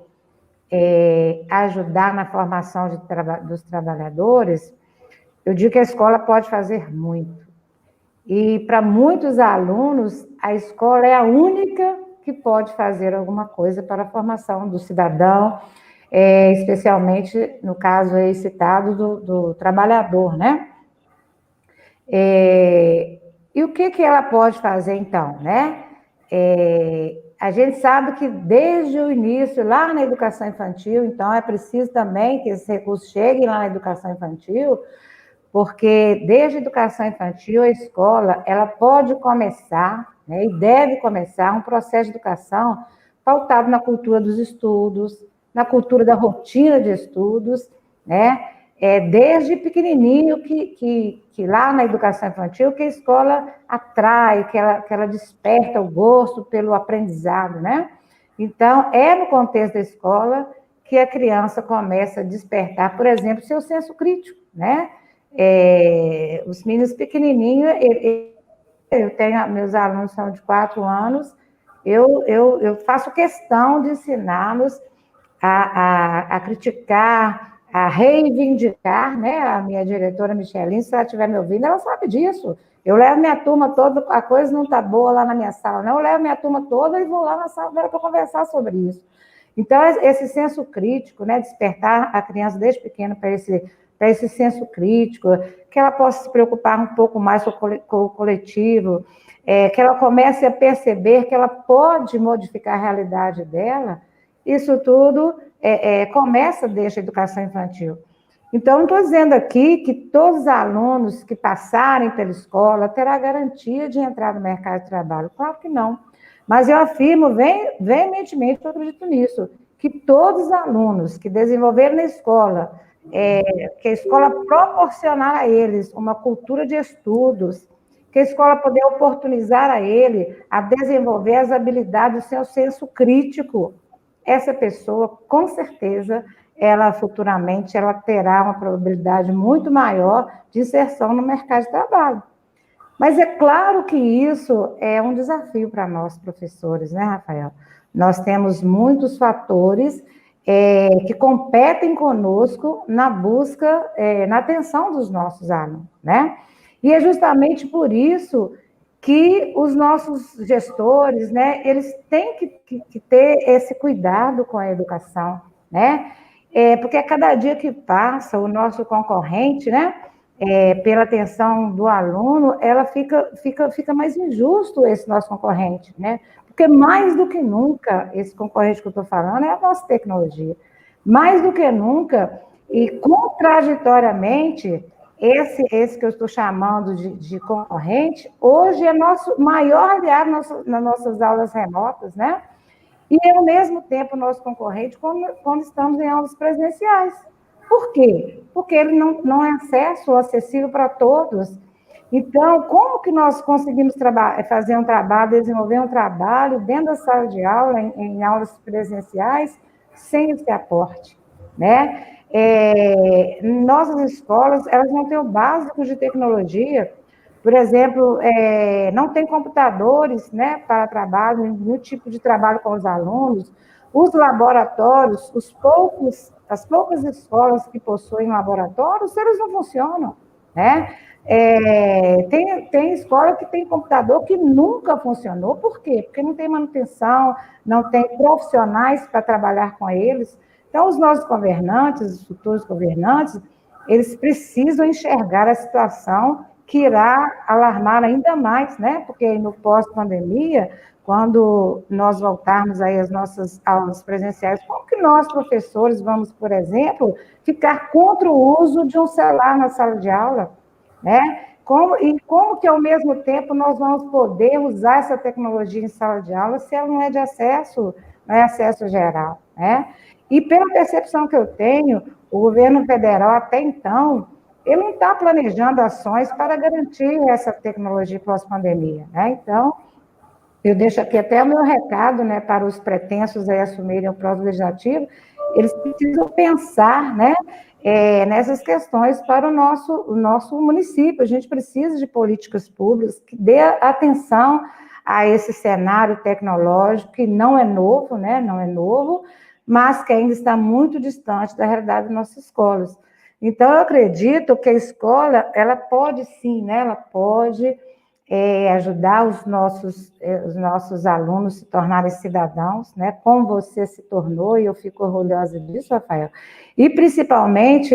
S3: ajudar na formação dos trabalhadores, eu digo que a escola pode fazer muito. E para muitos alunos, a escola é a única que pode fazer alguma coisa para a formação do cidadão, especialmente no caso aí citado do trabalhador, né? E o que ela pode fazer, então, né? A gente sabe que desde o início, lá na educação infantil, então é preciso também que esses recursos cheguem lá na educação infantil, porque desde a educação infantil, a escola, ela pode começar, né, e deve começar um processo de educação pautado na cultura dos estudos, na cultura da rotina de estudos, né? Desde pequenininho que lá na educação infantil que a escola atrai, que ela desperta o gosto pelo aprendizado, né? Então, é no contexto da escola que a criança começa a despertar, por exemplo, seu senso crítico, né? Os meninos pequenininhos, meus alunos são de 4 anos, eu faço questão de ensiná-los a criticar, a reivindicar, né? A minha diretora Micheline, se ela estiver me ouvindo, ela sabe disso. Eu levo minha turma toda, a coisa não está boa lá na minha sala, não, eu levo minha turma toda e vou lá na sala dela para conversar sobre isso. Então, esse senso crítico, né? Despertar a criança desde pequena para esse senso crítico, que ela possa se preocupar um pouco mais com o coletivo, que ela comece a perceber que ela pode modificar a realidade dela. Isso tudo começa desde a educação infantil. Então, não estou dizendo aqui que todos os alunos que passarem pela escola terão a garantia de entrar no mercado de trabalho. Claro que não. Mas eu afirmo veementemente, eu acredito nisso, que todos os alunos que desenvolveram na escola, que a escola proporcionar a eles uma cultura de estudos, que a escola poder oportunizar a ele a desenvolver as habilidades do seu senso crítico, essa pessoa, com certeza, ela futuramente ela terá uma probabilidade muito maior de inserção no mercado de trabalho. Mas é claro que isso é um desafio para nós, professores, né, Rafael? Nós temos muitos fatores que competem conosco na busca, na atenção dos nossos alunos, né? E é justamente por isso que os nossos gestores, né, eles têm que ter esse cuidado com a educação, né? Porque a cada dia que passa, o nosso concorrente, né, pela atenção do aluno, ela fica mais injusto esse nosso concorrente, né? Porque mais do que nunca, esse concorrente que eu estou falando é a nossa tecnologia. Mais do que nunca, e contraditoriamente, esse que eu estou chamando de concorrente, hoje é nosso maior aliado nas nossas aulas remotas, né? E, ao mesmo tempo, nosso concorrente quando estamos em aulas presenciais. Por quê? Porque ele não é acesso acessível para todos. Então, como que nós conseguimos fazer um trabalho, desenvolver um trabalho dentro da sala de aula, em aulas presenciais, sem esse aporte, né? Nossas escolas, elas não têm o básico de tecnologia. Por exemplo, não tem computadores, né, para trabalho, nenhum tipo de trabalho com os alunos. Os laboratórios, as poucas escolas que possuem laboratórios, eles não funcionam, né? Tem escola que tem computador que nunca funcionou. Por quê? Porque não tem manutenção, não tem profissionais para trabalhar com eles. Então, os nossos governantes, os futuros governantes, eles precisam enxergar a situação que irá alarmar ainda mais, né? Porque no pós-pandemia, quando nós voltarmos aí às nossas aulas presenciais, como que nós, professores, vamos, por exemplo, ficar contra o uso de um celular na sala de aula, né? Como que, ao mesmo tempo, nós vamos poder usar essa tecnologia em sala de aula se ela não é de acesso, não é acesso geral, né? E pela percepção que eu tenho, o governo federal, até então, ele não está planejando ações para garantir essa tecnologia pós-pandemia, né? Então, eu deixo aqui até o meu recado, né, para os pretensos a assumirem o próximo legislativo, eles precisam pensar, né, nessas questões para o nosso município. A gente precisa de políticas públicas que dê atenção a esse cenário tecnológico que não é novo, né, não é novo, mas que ainda está muito distante da realidade das nossas escolas. Então, eu acredito que a escola, ela pode sim, né, ela pode ajudar os nossos alunos se tornarem cidadãos, né, como você se tornou, e eu fico orgulhosa disso, Rafael, e principalmente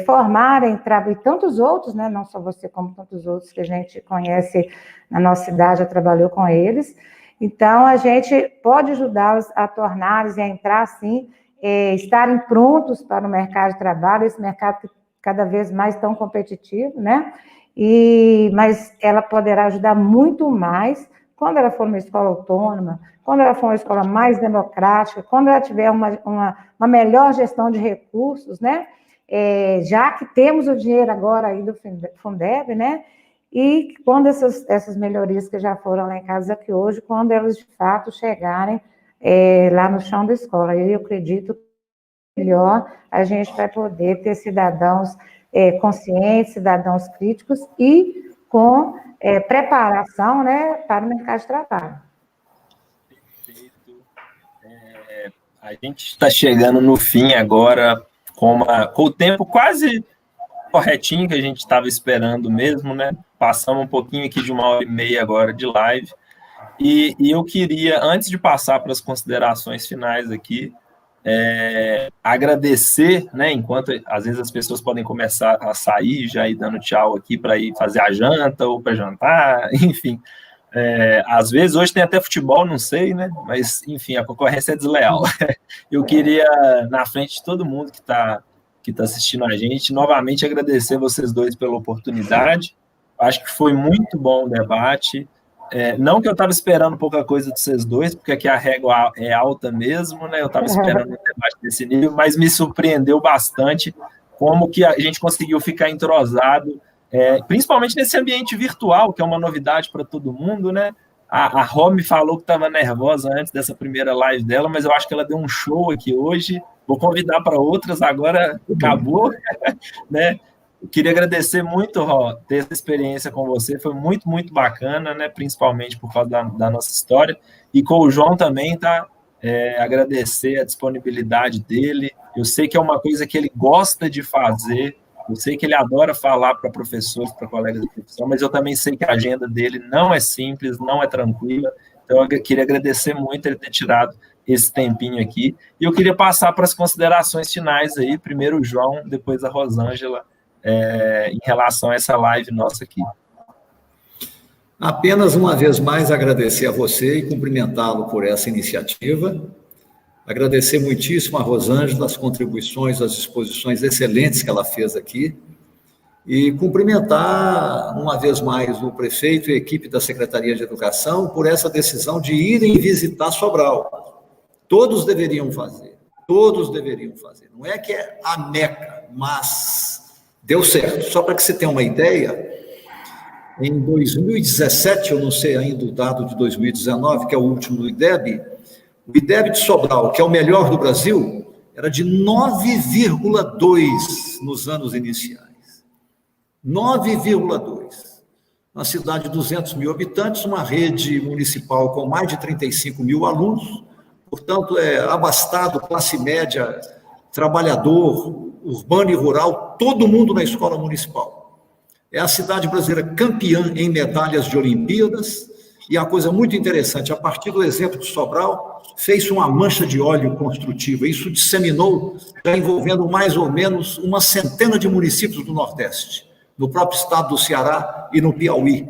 S3: formarem, e tantos outros, né, não só você, como tantos outros que a gente conhece na nossa cidade, já trabalhou com eles. Então, a gente pode ajudá-los a tornarem, a entrar, assim, estarem prontos para o mercado de trabalho, esse mercado que cada vez mais tão competitivo, né? Mas ela poderá ajudar muito mais quando ela for uma escola autônoma, quando ela for uma escola mais democrática, quando ela tiver uma melhor gestão de recursos, né? Já que temos o dinheiro agora aí do Fundeb, né? E quando essas melhorias que já foram lá em casa aqui hoje, quando elas de fato chegarem lá no chão da escola, eu acredito que melhor a gente vai poder ter cidadãos conscientes, cidadãos críticos e com preparação, né, para o mercado de trabalho.
S1: Perfeito. A gente está chegando no fim agora com o tempo quase corretinho que a gente estava esperando mesmo, né? Passamos um pouquinho aqui de 1h30 agora de live. E eu queria, antes de passar para as considerações finais aqui, agradecer, né, enquanto às vezes as pessoas podem começar a sair, já ir dando tchau aqui para ir fazer a janta ou para jantar, enfim. Às vezes, hoje tem até futebol, não sei, né, mas, enfim, a concorrência é desleal. Eu queria, na frente de todo mundo que está assistindo a gente, novamente agradecer vocês dois pela oportunidade. Acho que foi muito bom o debate. Não que eu estava esperando pouca coisa de vocês dois, porque aqui a régua é alta mesmo, né? Eu estava esperando um debate desse nível, mas me surpreendeu bastante como que a gente conseguiu ficar entrosado, principalmente nesse ambiente virtual, que é uma novidade para todo mundo, né? A Ró me falou que estava nervosa antes dessa primeira live dela, mas eu acho que ela deu um show aqui hoje. Vou convidar para outras, agora acabou, né? Eu queria agradecer muito, Ró, ter essa experiência com você, foi muito, muito bacana, né? Principalmente por causa da nossa história. E com o João também, tá? Agradecer a disponibilidade dele. Eu sei que é uma coisa que ele gosta de fazer, eu sei que ele adora falar para professores, para colegas de profissão, mas eu também sei que a agenda dele não é simples, não é tranquila. Então, eu queria agradecer muito ele ter tirado esse tempinho aqui. E eu queria passar para as considerações finais aí, primeiro o João, depois a Rosângela, em relação a essa live nossa aqui.
S2: Apenas uma vez mais agradecer a você e cumprimentá-lo por essa iniciativa. Agradecer muitíssimo a Rosângela, as contribuições, as exposições excelentes que ela fez aqui. E cumprimentar uma vez mais o prefeito e a equipe da Secretaria de Educação por essa decisão de irem visitar Sobral. Todos deveriam fazer. Não é que é a Meca, mas deu certo. Só para que você tenha uma ideia, em 2017, eu não sei ainda o dado de 2019, que é o último do IDEB, o IDEB de Sobral, que é o melhor do Brasil, era de 9,2 nos anos iniciais. 9,2. Uma cidade de 200 mil habitantes, uma rede municipal com mais de 35 mil alunos, portanto, abastado, classe média, trabalhador, urbano e rural, todo mundo na escola municipal. É a cidade brasileira campeã em medalhas de Olimpíadas, e a coisa muito interessante, a partir do exemplo de Sobral, fez uma mancha de óleo construtiva, isso disseminou, já envolvendo mais ou menos uma centena de municípios do Nordeste. no próprio estado do Ceará e no Piauí.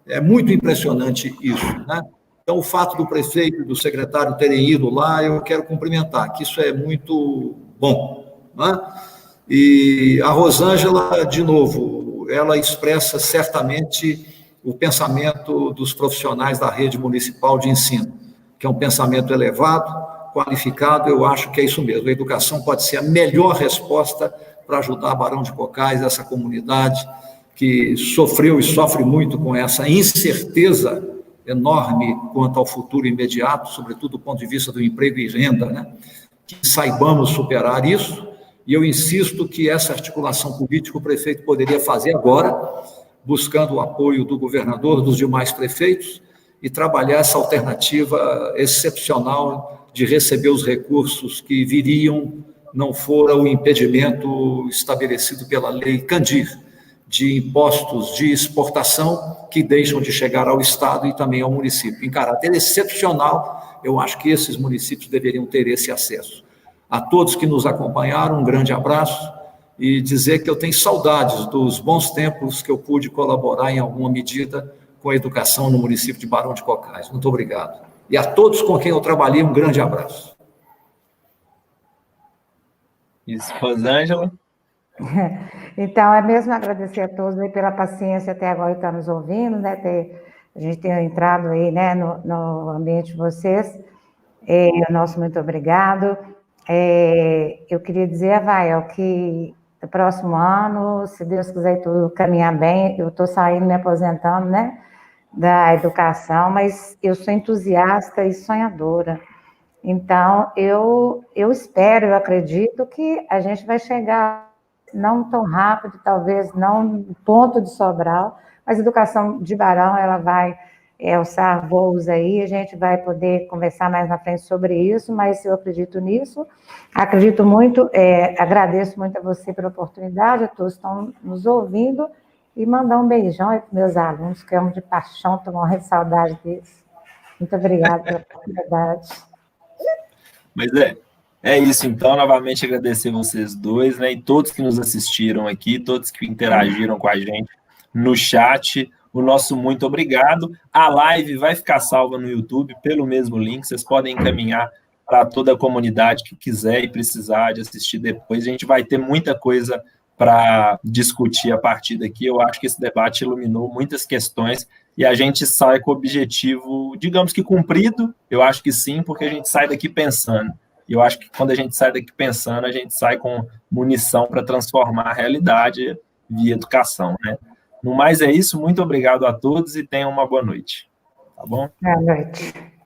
S2: É muito impressionante isso, né? Então, o fato do prefeito e do secretário terem ido lá, eu quero cumprimentar, que isso é muito bom, né? E a Rosângela, de novo, ela expressa certamente o pensamento dos profissionais da rede municipal de ensino, que é um pensamento elevado, qualificado. Eu acho que é isso mesmo. A educação pode ser a melhor resposta para ajudar Barão de Cocais, essa comunidade que sofreu e sofre muito com essa incerteza enorme quanto ao futuro imediato, sobretudo do ponto de vista do emprego e renda, né? Que saibamos superar isso. E eu insisto que essa articulação política o prefeito poderia fazer agora, buscando o apoio do governador, dos demais prefeitos, e trabalhar essa alternativa excepcional de receber os recursos que viriam, não fora o impedimento estabelecido pela lei Candir, de impostos de exportação que deixam de chegar ao Estado e também ao município. Em caráter excepcional, eu acho que esses municípios deveriam ter esse acesso. A todos que nos acompanharam, um grande abraço e dizer que eu tenho saudades dos bons tempos que eu pude colaborar em alguma medida com a educação no município de Barão de Cocais. Muito obrigado. E a todos com quem eu trabalhei, um grande abraço.
S1: Isso, Rosângela.
S3: Então, é mesmo agradecer a todos aí pela paciência até agora que estão nos ouvindo, né? A gente ter entrado aí, né, no ambiente de vocês. O nosso muito obrigado. Eu queria dizer, Avael, que no próximo ano, se Deus quiser tudo caminhar bem, eu estou saindo, me aposentando, né, da educação, mas eu sou entusiasta e sonhadora. Então, eu espero, eu acredito que a gente vai chegar não tão rápido, talvez não no ponto de Sobral, mas a educação de Barão, ela vai alçar voos aí, a gente vai poder conversar mais na frente sobre isso, mas eu acredito nisso, acredito muito, agradeço muito a você pela oportunidade, a todos que estão nos ouvindo, e mandar um beijão aí para meus alunos, que amo de paixão, estou morrendo de saudade deles. Muito obrigada pela oportunidade.
S1: Mas é isso, então, novamente agradecer vocês dois, né, e todos que nos assistiram aqui, todos que interagiram com a gente no chat, o nosso muito obrigado. A live vai ficar salva no YouTube pelo mesmo link, vocês podem encaminhar para toda a comunidade que quiser e precisar de assistir depois. A gente vai ter muita coisa para discutir a partir daqui. Eu acho que esse debate iluminou muitas questões e a gente sai com o objetivo, digamos que cumprido, eu acho que sim, porque a gente sai daqui pensando. E eu acho que quando a gente sai daqui pensando, a gente sai com munição para transformar a realidade via educação, né? No mais é isso, muito obrigado a todos e tenham uma boa noite. Tá bom?
S3: Boa noite.